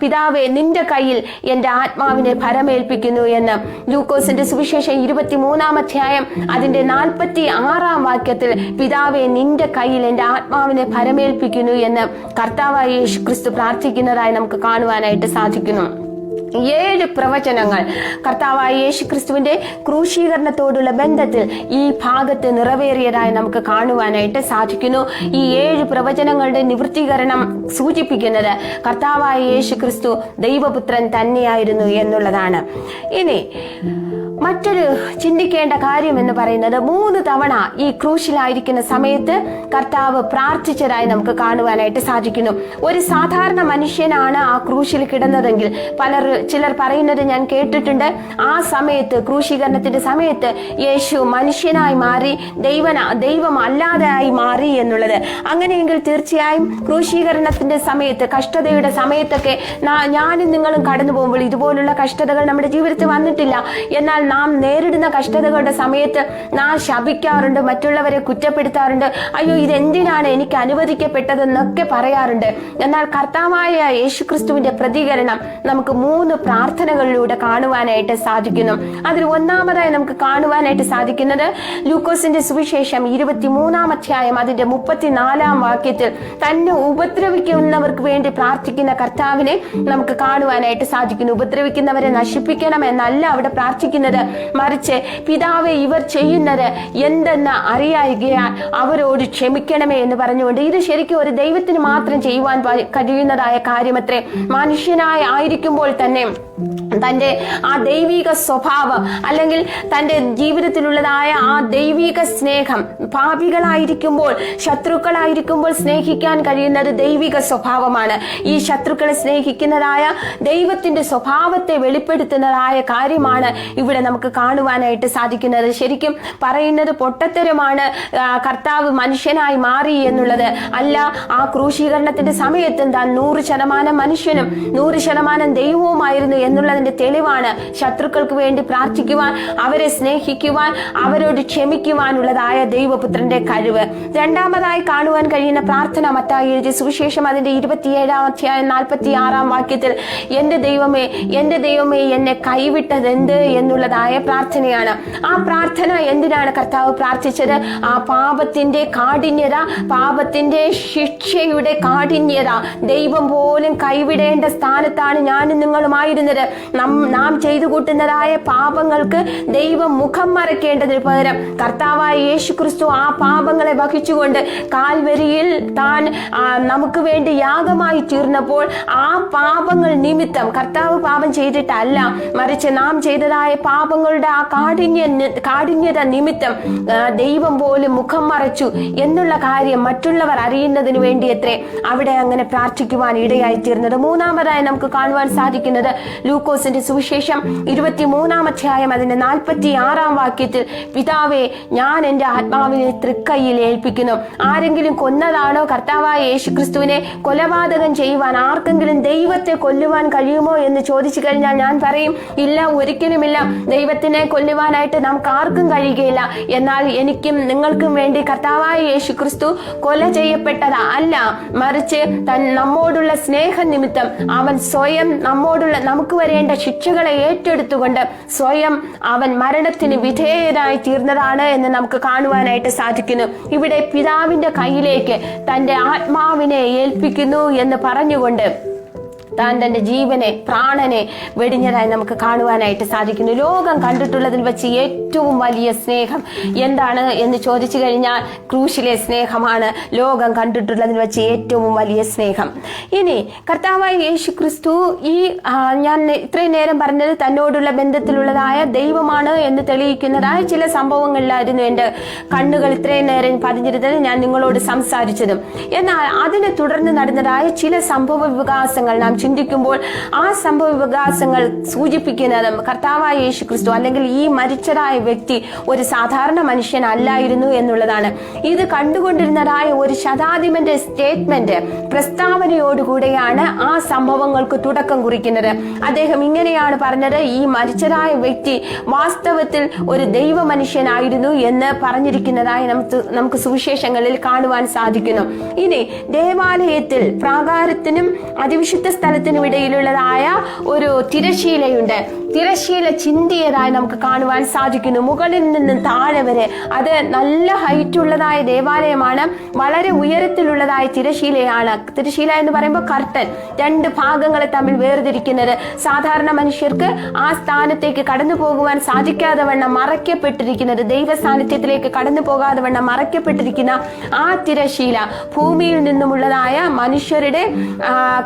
പിതാവേ, നിന്റെ കയ്യിൽ എന്റെ ആത്മാവിനെ ഭരമേൽപ്പിക്കുന്നു എന്ന്. ലൂക്കോസിന്റെ സുവിശേഷം 23-ാം അധ്യായം അതിന്റെ 46-ാം വാക്യത്തിൽ പിതാവേ, നിന്റെ കയ്യിൽ എന്റെ ആത്മാവിനെ ഭരമേൽപ്പിക്കുന്നു എന്ന് കർത്താവായ യേശു ക്രിസ്തു പ്രാർത്ഥിക്കുന്നതായി നമുക്ക് കാണുവാനായിട്ട് സാധിക്കുന്നു. 7 പ്രവചനങ്ങൾ കർത്താവായ യേശു ക്രിസ്തുവിന്റെ ക്രൂശീകരണത്തോടുള്ള ബന്ധത്തിൽ ഈ ഭാഗത്ത് നിറവേറിയതായി നമുക്ക് കാണുവാനായിട്ട് സാധിക്കുന്നു. ഈ 7 പ്രവചനങ്ങളുടെ നിവൃത്തീകരണം സൂചിപ്പിക്കുന്നത് കർത്താവായ യേശു ക്രിസ്തു ദൈവപുത്രൻ തന്നെയായിരുന്നു എന്നുള്ളതാണ്. ഇനി മറ്റൊരു ചിന്തിക്കേണ്ട കാര്യം എന്ന് പറയുന്നത് 3 തവണ ഈ ക്രൂശിലായിരിക്കുന്ന സമയത്ത് കർത്താവ് പ്രാർത്ഥിച്ചതായി നമുക്ക് കാണുവാനായിട്ട് സാധിക്കുന്നു. ഒരു സാധാരണ മനുഷ്യനാണ് ആ ക്രൂശിൽ കിടന്നതെങ്കിൽ ചിലർ പറയുന്നത് ഞാൻ കേട്ടിട്ടുണ്ട്, ആ സമയത്ത് ക്രൂശീകരണത്തിന്റെ സമയത്ത് യേശു മനുഷ്യനായി മാറി, ദൈവം അല്ലാതെയായി മാറി എന്നുള്ളത്. അങ്ങനെയെങ്കിൽ തീർച്ചയായും ക്രൂശീകരണത്തിന്റെ സമയത്ത്, കഷ്ടതയുടെ സമയത്തൊക്കെ ഞാനും നിങ്ങളും കടന്നു പോകുമ്പോൾ ഇതുപോലുള്ള കഷ്ടതകൾ നമ്മുടെ ജീവിതത്തിൽ വന്നിട്ടില്ല. എന്നാൽ നാം നേരിടുന്ന കഷ്ടതകളുടെ സമയത്ത് നാം ശപിക്കാറുണ്ട്, മറ്റുള്ളവരെ കുറ്റപ്പെടുത്താറുണ്ട്, അയ്യോ ഇതെന്തിനാണ് എനിക്ക് അനുവദിക്കപ്പെട്ടതെന്നൊക്കെ പറയാറുണ്ട്. എന്നാൽ കർത്താവായ യേശുക്രിസ്തുവിന്റെ പ്രതികരണം നമുക്ക് 3 പ്രാർത്ഥനകളിലൂടെ കാണുവാനായിട്ട് സാധിക്കുന്നു. അതിൽ ഒന്നാമതായി നമുക്ക് കാണുവാനായിട്ട് സാധിക്കുന്നത് ലൂക്കോസിന്റെ സുവിശേഷം 23-ാം അധ്യായം അതിന്റെ 34-ാം വാക്യത്തിൽ തന്നെ ഉപദ്രവിക്കുന്നവർക്ക് വേണ്ടി പ്രാർത്ഥിക്കുന്ന കർത്താവിനെ നമുക്ക് കാണുവാനായിട്ട് സാധിക്കുന്നു. ഉപദ്രവിക്കുന്നവരെ നശിപ്പിക്കണം എന്നല്ല അവിടെ പ്രാർത്ഥിക്കുന്നത്, മറിച്ച് പിതാവേ, ഇവർ ചെയ്യുന്നത് എന്തെന്ന് അറിയായികയാൽ അവരോട് ക്ഷമിക്കണമേ എന്ന് പറഞ്ഞുകൊണ്ട്, ഇത് ശരിക്കും ഒരു ദൈവത്തിന് മാത്രം ചെയ്യുവാൻ കഴിയുന്നതായ കാര്യമത്രേ. മനുഷ്യനായി ആയിരിക്കുമ്പോൾ തന്നെ തന്റെ ആ ദൈവിക സ്വഭാവം അല്ലെങ്കിൽ തന്റെ ജീവിതത്തിലുള്ളതായ ആ ദൈവിക സ്നേഹം, പാപികളായിരിക്കുമ്പോൾ ശത്രുക്കളായിരിക്കുമ്പോൾ സ്നേഹിക്കാൻ കഴിയുന്നത് ദൈവിക സ്വഭാവമാണ്. ഈ ശത്രുക്കളെ സ്നേഹിക്കുന്നതായ ദൈവത്തിന്റെ സ്വഭാവത്തെ വെളിപ്പെടുത്തുന്നതായ കാര്യമാണ് ഇവിടെ നമുക്ക് കാണുവാനായിട്ട് സാധിക്കുന്നത്. ശരിക്കും പറയുന്നത് പൊട്ടത്തരമാണ് കർത്താവ് മനുഷ്യനായി മാറി എന്നുള്ളത്. അല്ല, ആ ക്രൂശീകരണത്തിന്റെ സമയത്തും താൻ 100% മനുഷ്യനും 100% ദൈവവുമായിരുന്നു എന്നുള്ളതിന്റെ തെളിവാണ് ശത്രുക്കൾക്ക് വേണ്ടി പ്രാർത്ഥിക്കുവാൻ, അവരെ സ്നേഹിക്കുവാൻ, അവരോട് ക്ഷമിക്കുവാനുള്ളതായ ദൈവപുത്രന്റെ കഴിവ്. രണ്ടാമതായി കാണുവാൻ കഴിയുന്ന പ്രാർത്ഥന മത്തായി എഴുതിയ സുവിശേഷം അതിന്റെ 27-ാം അധ്യായം 46-ാം വാക്യത്തിൽ, എന്റെ ദൈവമേ എന്നെ കൈവിട്ടതെന്ത് എന്നുള്ളതായ പ്രാർത്ഥനയാണ്. ആ പ്രാർത്ഥന എന്തിനാണ് കർത്താവ് പ്രാർത്ഥിച്ചത്? ആ പാപത്തിന്റെ കാഠിന്യത, പാപത്തിന്റെ ശിക്ഷയുടെ കാഠിന്യത, ദൈവം പോലും കൈവിടേണ്ട സ്ഥാനത്താണ് ഞാനും നിങ്ങളുമായിരുന്നത്. നാം ചെയ്തു കൂട്ടുന്നതായ പാപങ്ങൾക്ക് ദൈവം മുഖം മറയ്ക്കേണ്ടതിന് പകരം കർത്താവായ യേശു ക്രിസ്തു ആ പാപങ്ങളെ വഹിച്ചുകൊണ്ട് കാൽവരിയിൽ താൻ നമുക്ക് വേണ്ടി യാഗമായി തീർന്നപ്പോൾ ആ പാപങ്ങൾ നിമിത്തം, കർത്താവ് പാപം ചെയ്തിട്ടല്ല, മറിച്ച് നാം ചെയ്തതായ പാപങ്ങളുടെ ആ കാഠിന്യത നിമിത്തം ദൈവം പോലും മുഖം മറച്ചു എന്നുള്ള കാര്യം മറ്റുള്ളവർ അറിയുന്നതിന് വേണ്ടി എത്രേ അവിടെ അങ്ങനെ പ്രാർത്ഥിക്കുവാൻ ഇടയായി തീർന്നത്. മൂന്നാമതായി നമുക്ക് കാണുവാൻ സാധിക്കുന്നത് ലൂക്കോസിന്റെ സുവിശേഷം 23-ാം അധ്യായം അതിന്റെ 46-ാം വാക്യത്തിൽ, പിതാവേ, ഞാൻ എന്റെ ആത്മാവിനെ തൃക്കൈയിൽ ഏൽപ്പിക്കുന്നു. ആരെങ്കിലും കൊന്നതാണോ കർത്താവായ യേശുക്രിസ്തുവിനെ കൊലപാതകം ചെയ്യുവാൻ ആർക്കെങ്കിലും ദൈവത്തെ കൊല്ലുവാൻ കഴിയുമോ എന്ന് ചോദിച്ചു കഴിഞ്ഞാൽ ഞാൻ പറയും, ഇല്ല, ഒരിക്കലുമില്ല. ദൈവത്തിനെ കൊല്ലുവാനായിട്ട് നമുക്ക് ആർക്കും കഴിയുകയില്ല. എന്നാൽ എനിക്കും നിങ്ങൾക്കും വേണ്ടി കർത്താവായ യേശു ക്രിസ്തു കൊല ചെയ്യപ്പെട്ടത് അല്ല, മറിച്ച് നമ്മോടുള്ള സ്നേഹ നിമിത്തം അവൻ സ്വയം നമുക്ക് വരേണ്ട ശിക്ഷകളെ ഏറ്റെടുത്തുകൊണ്ട് സ്വയം അവൻ മരണത്തിന് വിധേയനായി തീർന്നതാണ് എന്ന് നമുക്ക് കാണുവാനായിട്ട് സാധിക്കുന്നു. ഇവിടെ പിതാവിന്റെ കയ്യിലേക്ക് തന്റെ ആത്മാവിനെ ഏൽപ്പിക്കുന്നു എന്ന് പറഞ്ഞുകൊണ്ട് താൻ തന്റെ ജീവനെ, പ്രാണനെ വെടിഞ്ഞതായി നമുക്ക് കാണുവാനായിട്ട് സാധിക്കുന്നു. ലോകം കണ്ടിട്ടുള്ളതിൽ വെച്ച് ഏറ്റവും വലിയ സ്നേഹം എന്താണ് എന്ന് ചോദിച്ചു കഴിഞ്ഞാൽ ക്രൂശിലെ സ്നേഹമാണ് ലോകം കണ്ടിട്ടുള്ളതിൽ വെച്ച് ഏറ്റവും വലിയ സ്നേഹം. ഇനി കർത്താവായ യേശു ക്രിസ്തു ഞാൻ ഇത്രയും നേരം പറഞ്ഞത് തന്നോടുള്ള ബന്ധത്തിലുള്ളതായ ദൈവമാണ് എന്ന് തെളിയിക്കുന്നതായ ചില സംഭവങ്ങളിലായിരുന്നു എൻ്റെ കണ്ണുകൾ ഇത്രയും നേരം പതിഞ്ഞിരുന്നത്, ഞാൻ നിങ്ങളോട് സംസാരിച്ചതും. എന്നാൽ അതിനെ തുടർന്ന് നടന്നതായ ചില സംഭവ വികാസങ്ങൾ നാം ചിന്തിക്കുമ്പോൾ ആ സംഭവ വികാസങ്ങൾ സൂചിപ്പിക്കുന്നത് കർത്താവായ യേശു ക്രിസ്തു അല്ലെങ്കിൽ ഈ മരിച്ചതായ വ്യക്തി ഒരു സാധാരണ മനുഷ്യനല്ലായിരുന്നു എന്നുള്ളതാണ്. ഇത് കണ്ടുകൊണ്ടിരുന്നതായ ഒരു ശതാധിപന്റെ സ്റ്റേറ്റ്മെന്റ്, പ്രസ്താവനയോടുകൂടെയാണ് ആ സംഭവങ്ങൾക്ക് തുടക്കം കുറിക്കുന്നത്. അദ്ദേഹം ഇങ്ങനെയാണ് പറഞ്ഞത്: ഈ മരിച്ചതായ വ്യക്തി വാസ്തവത്തിൽ ഒരു ദൈവ മനുഷ്യനായിരുന്നു എന്ന് പറഞ്ഞിരിക്കുന്നതായി നമുക്ക് സുവിശേഷങ്ങളിൽ കാണുവാൻ സാധിക്കുന്നു. ഇനി ദേവാലയത്തിൽ പ്രാകാരത്തിനും അതിവിശുദ്ധ സ്ഥലത്തിനും ഇടയിലുള്ളതായ ഒരു തിരശീലയുണ്ട്. തിരശീല ചിന്തിയതായി നമുക്ക് കാണുവാൻ സാധിക്കുന്നു. മുകളിൽ നിന്നും താഴെ വരെ അത് നല്ല ഹൈറ്റ് ഉള്ളതായ ദേവാലയമാണ്. വളരെ ഉയരത്തിലുള്ളതായ തിരശീലയാണ്. തിരശീല എന്ന് പറയുമ്പോൾ കർട്ടൻ, രണ്ട് ഭാഗങ്ങളെ തമ്മിൽ വേർതിരിക്കുന്നത്. സാധാരണ മനുഷ്യർക്ക് ആ സ്ഥാനത്തേക്ക് കടന്നു പോകുവാൻ സാധിക്കാതെ വണ്ണം മറയ്ക്കപ്പെട്ടിരിക്കുന്നത്, ദൈവ സാന്നിധ്യത്തിലേക്ക് കടന്നു പോകാതെ വണ്ണം മറയ്ക്കപ്പെട്ടിരിക്കുന്ന ആ തിരശീല ഭൂമിയിൽ നിന്നുമുള്ളതായ മനുഷ്യരുടെ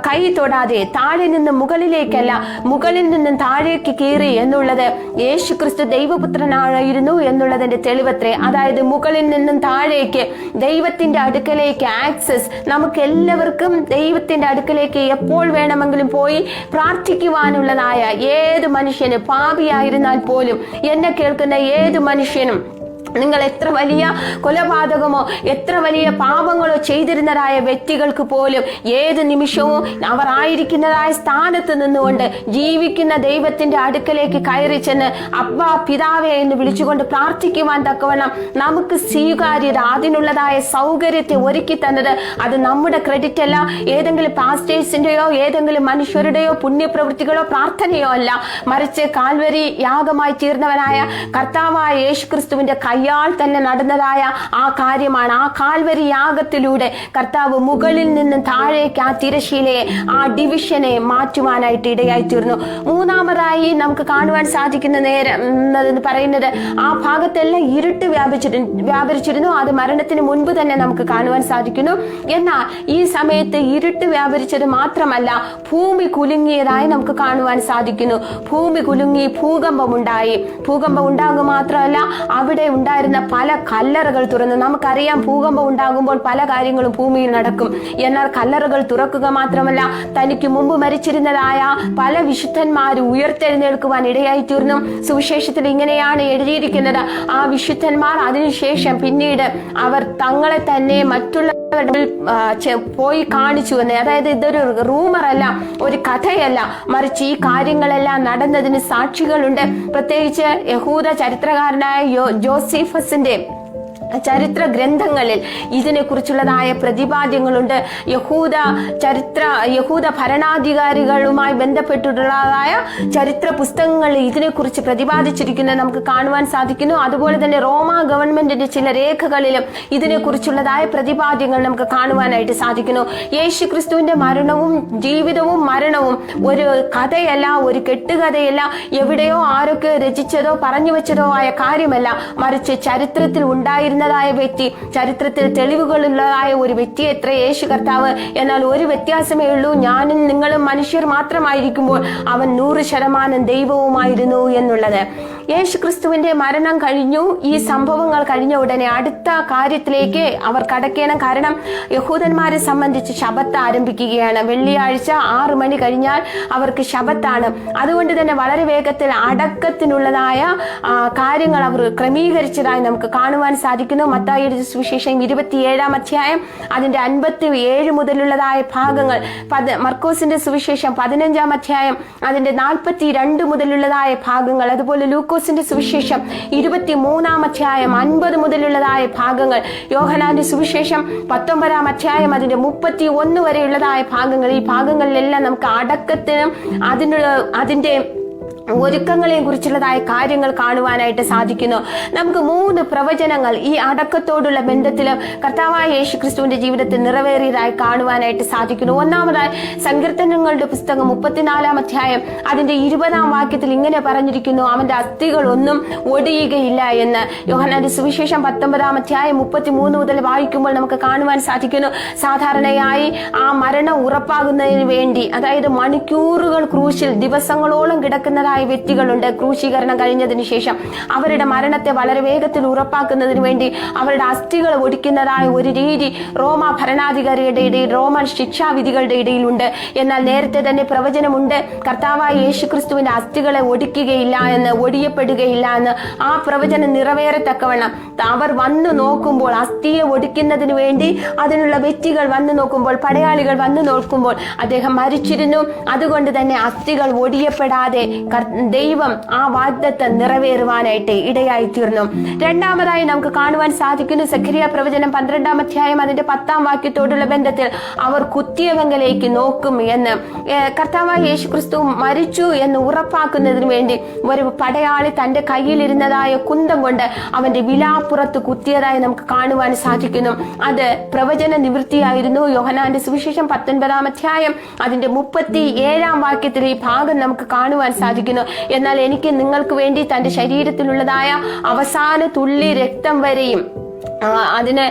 കൈ തൊടാതെ താഴെ നിന്ന് മുകളിലേക്കല്ല, മുകളിൽ നിന്നും താഴേക്ക് കീറി എന്നുള്ളത് യേശു ക്രിസ്തു ദൈവപുത്രനായിരുന്നു എന്നുള്ളതിന്റെ തെളിവത്രേ. അതായത് മുകളിൽ നിന്നും താഴേക്ക് ദൈവത്തിന്റെ അടുക്കലേക്ക് ആക്സസ്, നമുക്ക് എല്ലാവർക്കും ദൈവത്തിന്റെ അടുക്കലേക്ക് എപ്പോൾ വേണമെങ്കിലും പോയി പ്രാർത്ഥിക്കുവാനുള്ളതായ ഏത് മനുഷ്യന്, പാപിയായിരുന്നാൽ പോലും എന്നെ കേൾക്കുന്ന ഏത് മനുഷ്യനും, നിങ്ങൾ എത്ര വലിയ കൊലപാതകമോ എത്ര വലിയ പാപങ്ങളോ ചെയ്തിരുന്നതായ വ്യക്തികൾക്ക് പോലും ഏത് നിമിഷവും അവർ ആയിരിക്കുന്നതായ സ്ഥാനത്ത് നിന്നുകൊണ്ട് ജീവിക്കുന്ന ദൈവത്തിന്റെ അടുക്കലേക്ക് കയറി ചെന്ന് അബ്ബാ പിതാവേ എന്ന് വിളിച്ചുകൊണ്ട് പ്രാർത്ഥിക്കുവാൻ തക്കവണ്ണം നമുക്ക് സ്വീകാര്യത, അതിനുള്ളതായ സൗകര്യത്തെ ഒരുക്കി തന്നത് അത് നമ്മുടെ ക്രെഡിറ്റ് അല്ല, ഏതെങ്കിലും പാസ്റ്റേഴ്സിന്റെയോ ഏതെങ്കിലും മനുഷ്യരുടെയോ പുണ്യപ്രവൃത്തികളോ പ്രാർത്ഥനയോ അല്ല, മറിച്ച് കാൽവരി യാഗമായി തീർന്നവനായ കർത്താവായ യേശു ക്രിസ്തുവിന്റെ കയ്യാൽ തന്നെ നടന്നതായ ആ കാര്യമാണ്. ആ കാൽവരി യാഗത്തിലൂടെ കർത്താവ് മുകളിൽ നിന്ന് താഴേക്ക് ആ തിരശീലയെ, ആ ഡിവിഷനെ മാറ്റുവാനായിട്ട് ഇടയായി തീർന്നു. മൂന്നാമതായി നമുക്ക് കാണുവാൻ സാധിക്കുന്ന നേരം പറയുന്നത് ആ ഭാഗത്തെല്ലാം ഇരുട്ട് വ്യാപരിച്ചിരുന്നു. അത് മരണത്തിന് മുൻപ് തന്നെ നമുക്ക് കാണുവാൻ സാധിക്കുന്നു. എന്നാൽ ഈ സമയത്ത് ഇരുട്ട് വ്യാപരിച്ചത് മാത്രമല്ല, ഭൂമി കുലുങ്ങിയതായി നമുക്ക് കാണുവാൻ സാധിക്കുന്നു. ഭൂമി കുലുങ്ങി ഭൂകമ്പമുണ്ടായി. ഭൂകമ്പം ഉണ്ടാകുക മാത്രമല്ല, അവിടെ ഉണ്ടായിരുന്ന പല കല്ലറകൾ തുറന്നു. നമുക്കറിയാം, ഭൂകമ്പം ഉണ്ടാകുമ്പോൾ പല കാര്യങ്ങളും ഭൂമിയിൽ നടക്കും. എന്നാൽ കല്ലറകൾ തുറക്കുക മാത്രമല്ല, തനിക്ക് മുമ്പ് മരിച്ചിരുന്നതായ പല വിശുദ്ധന്മാരും ഉയർത്തെഴുന്നേൽക്കുവാൻ ഇടയായി തീർന്നു. സുവിശേഷത്തിൽ ഇങ്ങനെയാണ് എഴുതിയിരിക്കുന്നത്: ആ വിശുദ്ധന്മാർ അതിനുശേഷം പിന്നീട് അവർ തങ്ങളെ തന്നെ മറ്റുള്ള പോയി കാണിച്ചു എന്ന്. അതായത് ഇതൊരു റൂമർ അല്ല, ഒരു കഥയല്ല, മറിച്ച് ഈ കാര്യങ്ങളെല്ലാം നടന്നതിന് സാക്ഷികളുണ്ട്. പ്രത്യേകിച്ച് യഹൂദ ചരിത്രകാരനായ ജോസീഫസിന്റെ ചരിത്ര ഗ്രന്ഥങ്ങളിൽ ഇതിനെക്കുറിച്ചുള്ളതായ പ്രതിപാദ്യങ്ങളുണ്ട്. യഹൂദ ഭരണാധികാരികളുമായി ബന്ധപ്പെട്ടിട്ടുള്ളതായ ചരിത്ര പുസ്തകങ്ങളിൽ ഇതിനെക്കുറിച്ച് പ്രതിപാദിച്ചിരിക്കുന്നത് നമുക്ക് കാണുവാൻ സാധിക്കുന്നു. അതുപോലെ തന്നെ റോമ ഗവൺമെന്റിന്റെ ചില രേഖകളിലും ഇതിനെക്കുറിച്ചുള്ളതായ പ്രതിപാദ്യങ്ങൾ നമുക്ക് കാണുവാനായിട്ട് സാധിക്കുന്നു. യേശു ക്രിസ്തുവിന്റെ മരണവും ജീവിതവും മരണവും ഒരു കഥയല്ല, ഒരു കെട്ടുകഥയല്ല, എവിടെയോ ആരൊക്കെ രചിച്ചതോ പറഞ്ഞു വെച്ചതോ ആയ കാര്യമല്ല, മറിച്ച് ചരിത്രത്തിൽ ഉണ്ടായിരുന്ന വ്യക്തി, ചരിത്രത്തിൽ തെളിവുകളുള്ളതായ ഒരു വ്യക്തി എത്ര യേശു കർത്താവ്. എന്നാൽ ഒരു വ്യത്യാസമേ ഉള്ളൂ, ഞാനും നിങ്ങളും മനുഷ്യർ മാത്രമായിരിക്കുമ്പോൾ അവൻ 100% ദൈവവുമായിരുന്നു എന്നുള്ളത്. യേശു ക്രിസ്തുവിന്റെ മരണം കഴിഞ്ഞു. ഈ സംഭവങ്ങൾ കഴിഞ്ഞ ഉടനെ അടുത്ത കാര്യത്തിലേക്ക് അവർ കടക്കണം. കാരണം യഹൂദന്മാരെ സംബന്ധിച്ച് ശബത്ത് ആരംഭിക്കുകയാണ്. വെള്ളിയാഴ്ച 6 മണി കഴിഞ്ഞാൽ അവർക്ക് ശബത്താണ്. അതുകൊണ്ട് തന്നെ വളരെ വേഗത്തിൽ അടക്കത്തിനുള്ളതായ കാര്യങ്ങൾ അവർ ക്രമീകരിച്ചതായി നമുക്ക് കാണുവാൻ സാധിക്കുന്നു. മത്തായിയുടെ സുവിശേഷം 27-ാം അധ്യായം അതിന്റെ 57 മുതലുള്ളതായ ഭാഗങ്ങൾ, മർക്കോസിന്റെ സുവിശേഷം 15-ാം അധ്യായം അതിന്റെ 42 മുതലുള്ളതായ ഭാഗങ്ങൾ, അതുപോലെ ലൂക്കോസ് മാർക്കോസിന്റെ സുവിശേഷം 23-ാം അധ്യായം 50 മുതലുള്ളതായ ഭാഗങ്ങൾ, യോഹന്നാന്റെ സുവിശേഷം 19-ാം അധ്യായം അതിന്റെ 31 വരെയുള്ളതായ ഭാഗങ്ങൾ, ഈ ഭാഗങ്ങളിലെല്ലാം നമുക്ക് അടക്കത്തിനും അതിന്റെ ഒരുക്കങ്ങളെയും കുറിച്ചുള്ളതായ കാര്യങ്ങൾ കാണുവാനായിട്ട് സാധിക്കുന്നു. നമുക്ക് 3 പ്രവചനങ്ങൾ ഈ അടക്കത്തോടുള്ള ബന്ധത്തിൽ കർത്താവായ യേശുക്രിസ്തുവിന്റെ ജീവിതത്തിൽ നിറവേറിയതായി കാണുവാനായിട്ട് സാധിക്കുന്നു. ഒന്നാമതായി സങ്കീർത്തനങ്ങളുടെ പുസ്തകം 34-ാം അധ്യായം അതിന്റെ 20-ാം വാക്യത്തിൽ ഇങ്ങനെ പറഞ്ഞിരിക്കുന്നു, അവന്റെ അസ്ഥികൾ ഒന്നും ഒടിയുകയില്ല എന്ന്. യോഹന്നാന്റെ സുവിശേഷം 19-ാം അധ്യായം 33 മുതൽ വായിക്കുമ്പോൾ നമുക്ക് കാണുവാൻ സാധിക്കുന്നു, സാധാരണയായി ആ മരണം ഉറപ്പാകുന്നതിന് വേണ്ടി, അതായത് മണിക്കൂറുകൾ ക്രൂശിൽ ദിവസങ്ങളോളം കിടക്കുന്നതായ വ്യക്തികളുണ്ട്. ക്രൂശീകരണം കഴിഞ്ഞതിന് ശേഷം അവരുടെ മരണത്തെ വളരെ വേഗത്തിൽ ഉറപ്പാക്കുന്നതിന് വേണ്ടി അവരുടെ അസ്ഥികൾ ഒടിക്കുന്നതായ ഒരു രീതി റോമ ഭരണാധികാരികളുടെ ഇടയിൽ, റോമൻ ശിക്ഷാവിധികളുടെ ഇടയിലുണ്ട്. എന്നാൽ നേരത്തെ തന്നെ പ്രവചനമുണ്ട്, കർത്താവായ യേശുക്രിസ്തുവിന്റെ അസ്ഥികളെ ഒടിക്കുകയില്ല എന്ന്, ഒടിയപ്പെടുകയില്ല എന്ന്. ആ പ്രവചനം നിറവേറത്തക്കവണ്ണം അവർ വന്നു നോക്കുമ്പോൾ, അസ്ഥിയെ ഒടിക്കുന്നതിന് വേണ്ടി അതിനുള്ള വ്യക്തികൾ വന്നു നോക്കുമ്പോൾ, പടയാളികൾ വന്നു നോക്കുമ്പോൾ അദ്ദേഹം മരിച്ചിരുന്നു. അതുകൊണ്ട് തന്നെ അസ്ഥികൾ ഒടിയപ്പെടാതെ ദൈവം ആ വാഗ്ദത്തം നിറവേറുവാനായിട്ട് ഇടയായി തീർന്നു. രണ്ടാമതായി നമുക്ക് കാണുവാൻ സാധിക്കുന്നു, സഖരിയ പ്രവചനം 12-ാം അധ്യായം അതിന്റെ 10-ാം വാക്യത്തോടുള്ള ബന്ധത്തിൽ അവർ കുത്തിയവങ്കിലേക്ക് നോക്കും എന്ന്. കർത്താവായ യേശുക്രിസ്തു മരിച്ചു എന്ന് ഉറപ്പാക്കുന്നതിന് വേണ്ടി ഒരു പടയാളി തന്റെ കയ്യിലിരുന്നതായ കുന്തം കൊണ്ട് അവന്റെ വിലാപ്പുറത്ത് കുത്തിയതായി നമുക്ക് കാണുവാൻ സാധിക്കുന്നു. അത് പ്രവചന നിവൃത്തിയായിരുന്നു. യോഹന്നാന്റെ സുവിശേഷം 19-ാം അധ്യായം അതിന്റെ 37-ാം വാക്യത്തിൽ ഈ ഭാഗം നമുക്ക് കാണുവാൻ സാധിക്കുന്നു. എന്നാൽ എനിക്ക് നിങ്ങൾക്ക് വേണ്ടി തന്റെ ശരീരത്തിലുള്ളതായ അവസാന തുള്ളി രക്തം വരെയും അതിന്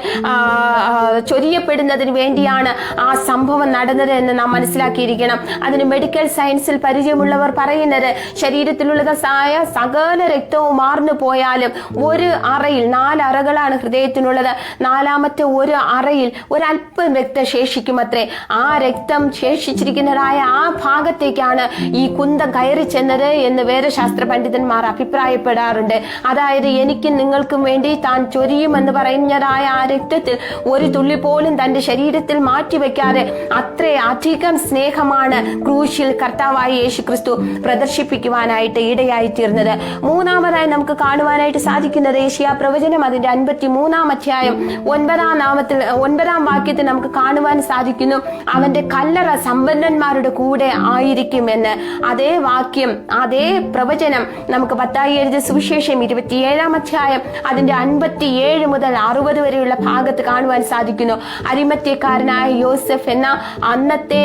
ചൊരിയപ്പെടുന്നതിന് വേണ്ടിയാണ് ആ സംഭവം നടന്നത് എന്ന് നാം മനസ്സിലാക്കിയിരിക്കണം. അതിന് മെഡിക്കൽ സയൻസിൽ പരിചയമുള്ളവർ പറയുന്നത്, ശരീരത്തിലുള്ളതായ സകല രക്തവും മാർന്നു പോയാലും ഒരു അറയിൽ, 4 അറകളാണ് ഹൃദയത്തിനുള്ളത്, 4ാമത്തെ ഒരു അറയിൽ ഒരല്പം രക്തം ശേഷിക്കുമത്രേ. ആ രക്തം ശേഷിച്ചിരിക്കുന്നതായ ആ ഭാഗത്തേക്കാണ് ഈ കുന്തം കയറി ചെന്നത് എന്ന് വേദശാസ്ത്ര പണ്ഡിതന്മാർ അഭിപ്രായപ്പെടാറുണ്ട്. അതായത് എനിക്കും നിങ്ങൾക്കും വേണ്ടി താൻ ചൊരിയുമെന്ന് പറയുന്നതായ ആ രക്തത്തിൽ ഒരു തുള്ളി പോലും തന്റെ ശരീരത്തിൽ മാറ്റിവെക്കാതെ അത്രയധികം സ്നേഹമാണ് ക്രൂശിൽ കർത്താവായ യേശുക്രിസ്തു പ്രദർശിപ്പിക്കുവാനായിട്ട് ഇടയായി തീർന്നത്. മൂന്നാമതായി നമുക്ക് കാണുവാനായിട്ട് സാധിക്കുന്നത് യേശയ്യാ പ്രവചനം അതിന്റെ 53-ാം അധ്യായം 9-ാം വാക്യത്തിൽ നമുക്ക് കാണുവാൻ സാധിക്കുന്നു, അവന്റെ കല്ലറ സമ്പന്നന്മാരുടെ കൂടെ ആയിരിക്കുമെന്ന്. അതേ വാക്യം, അതേ പ്രവചനം നമുക്ക് മത്തായി എഴുതിയ സുവിശേഷം 27-ാം അധ്യായം അതിന്റെ 57 മുതൽ 60 വരെയുള്ള ഭാഗത്ത് കാണുവാൻ സാധിക്കുന്നു. അരിമത്യക്കാരനായ യോസഫ് എന്ന അന്നത്തെ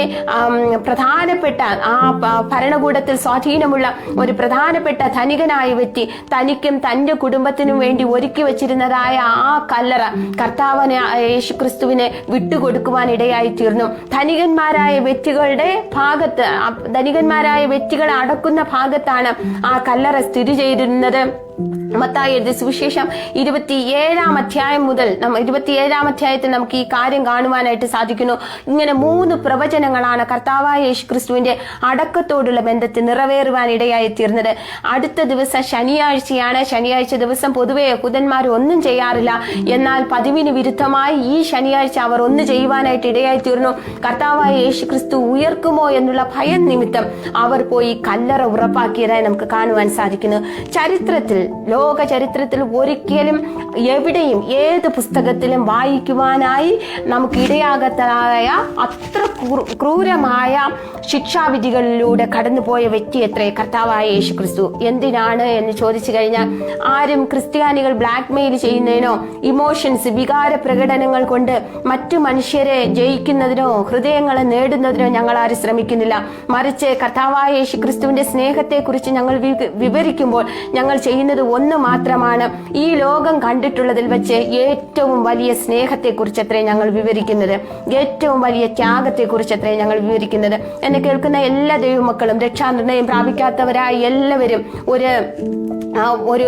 പ്രധാനപ്പെട്ട ആ ഭരണകൂടത്തിൽ സ്വാധീനമുള്ള ഒരു പ്രധാനപ്പെട്ട ധനികനായ വ്യക്തി തനിക്കും തന്റെ കുടുംബത്തിനും വേണ്ടി ഒരുക്കി വെച്ചിരുന്നതായ ആ കല്ലറ കർത്താവിനെ യേശുക്രിസ്തുവിനെ വിട്ടുകൊടുക്കുവാൻ ഇടയായി തീർന്നു. ധനികന്മാരായ വ്യക്തികളുടെ ഭാഗത്ത്, ധനികന്മാരായ വ്യക്തികളെ അടക്കുന്ന ഭാഗത്താണ് ആ കല്ലറ സ്ഥിതി ചെയ്തിരുന്നത്. മത്തായി എഴുതിയ സുവിശേഷം 27-ാം അധ്യായം മുതൽ 27-ാം അധ്യായത്തിൽ നമുക്ക് ഈ കാര്യം കാണുവാനായിട്ട് സാധിക്കുന്നു. ഇങ്ങനെ 3 പ്രവചനങ്ങളാണ് കർത്താവായ യേശുക്രിസ്തുവിന്റെ അടക്കത്തോടുള്ള ബന്ധത്തിൽ നിറവേറുവാൻ ഇടയായി തീർന്നത്. അടുത്ത ദിവസം ശനിയാഴ്ചയാണ്. ശനിയാഴ്ച ദിവസം പൊതുവെ യഹൂദന്മാർ ഒന്നും ചെയ്യാറില്ല. എന്നാൽ പതിവിന് വിരുദ്ധമായി ഈ ശനിയാഴ്ച അവർ ഒന്ന് ചെയ്യുവാനായിട്ട് ഇടയായി തീർന്നു. കർത്താവായ യേശുക്രിസ്തു ഉയർക്കുമോ എന്നുള്ള ഭയം നിമിത്തം അവർ പോയി കല്ലറ ഉറപ്പാക്കിയതായി നമുക്ക് കാണുവാൻ സാധിക്കുന്നു. ചരിത്രത്തിൽ, ലോക ചരിത്രത്തിൽ ഒരിക്കലും എവിടെയും ഏത് പുസ്തകത്തിലും വായിക്കുവാനായി നമുക്ക് ഇടയാകത്തതായ അത്ര ക്രൂരമായ ശിക്ഷാവിധികളിലൂടെ കടന്നുപോയ വ്യക്തി എത്രേ കർത്താവായ യേശുക്രിസ്തു. എന്തിനാണ് എന്ന് ചോദിച്ചു കഴിഞ്ഞാൽ, ആരും ക്രിസ്ത്യാനികൾ ബ്ലാക്ക് മെയിൽ ചെയ്യുന്നതിനോ ഇമോഷൻസ്, വികാര പ്രകടനങ്ങൾ കൊണ്ട് മറ്റു മനുഷ്യരെ ജയിക്കുന്നതിനോ ഹൃദയങ്ങളെ നേടുന്നതിനോ ഞങ്ങൾ ആരും ശ്രമിക്കുന്നില്ല. മറിച്ച് കർത്താവായ യേശുക്രിസ്തുവിന്റെ സ്നേഹത്തെ കുറിച്ച് ഞങ്ങൾ വിവരിക്കുമ്പോൾ ഞങ്ങൾ ചെയ്യുന്നത് ഒന്ന് മാത്രമാണ്, ഈ ലോകം കണ്ടിട്ടുള്ളതിൽ വെച്ച് ഏറ്റവും വലിയ സ്നേഹത്തെ കുറിച്ചത്രേ ഞങ്ങൾ വിവരിക്കുന്നത്, ഏറ്റവും വലിയ ത്യാഗത്തെ കുറിച്ചത്രേ ഞങ്ങൾ വിവരിക്കുന്നത്. എന്നെ കേൾക്കുന്ന എല്ലാ ദൈവമക്കളും, രക്ഷാനിർണയം പ്രാപിക്കാത്തവരായ എല്ലാവരും ഒരു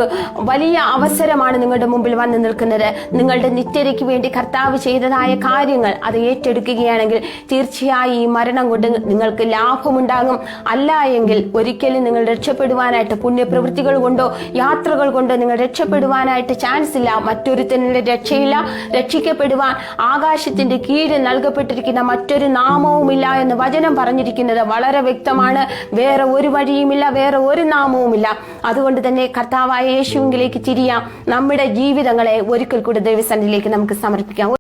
വലിയ അവസരമാണ് നിങ്ങളുടെ മുമ്പിൽ വന്നു നിൽക്കുന്നത്. നിങ്ങളുടെ നിത്യതയ്ക്ക് വേണ്ടി കർത്താവ് ചെയ്തതായ കാര്യങ്ങൾ അത് ഏറ്റെടുക്കുകയാണെങ്കിൽ തീർച്ചയായും ഈ മരണം കൊണ്ട് നിങ്ങൾക്ക് ലാഭമുണ്ടാകും. അല്ല എങ്കിൽ ഒരിക്കലും നിങ്ങൾ രക്ഷപ്പെടുവാനായിട്ട് പുണ്യപ്രവൃത്തികൾ കൊണ്ടോ യാതൊരു യാത്രകൾ കൊണ്ട് നിങ്ങൾ രക്ഷപ്പെടുവാനായിട്ട് ചാൻസ് ഇല്ല. മറ്റൊരുത്തന്റെ രക്ഷയില്ല. രക്ഷിക്കപ്പെടുവാൻ ആകാശത്തിന്റെ കീഴിൽ നൽകപ്പെട്ടിരിക്കുന്ന മറ്റൊരു നാമവുമില്ല എന്ന് വചനം പറഞ്ഞിരിക്കുന്നത് വളരെ വ്യക്തമാണ്. വേറെ ഒരു വഴിയുമില്ല, വേറെ ഒരു നാമവുമില്ല. അതുകൊണ്ട് തന്നെ കർത്താവായ യേശുവിലേക്ക് തിരിയാം. നമ്മുടെ ജീവിതങ്ങളെ ഒരിക്കൽ കൂടി ദൈവസന്നിധിയിലേക്ക് നമുക്ക് സമർപ്പിക്കാം.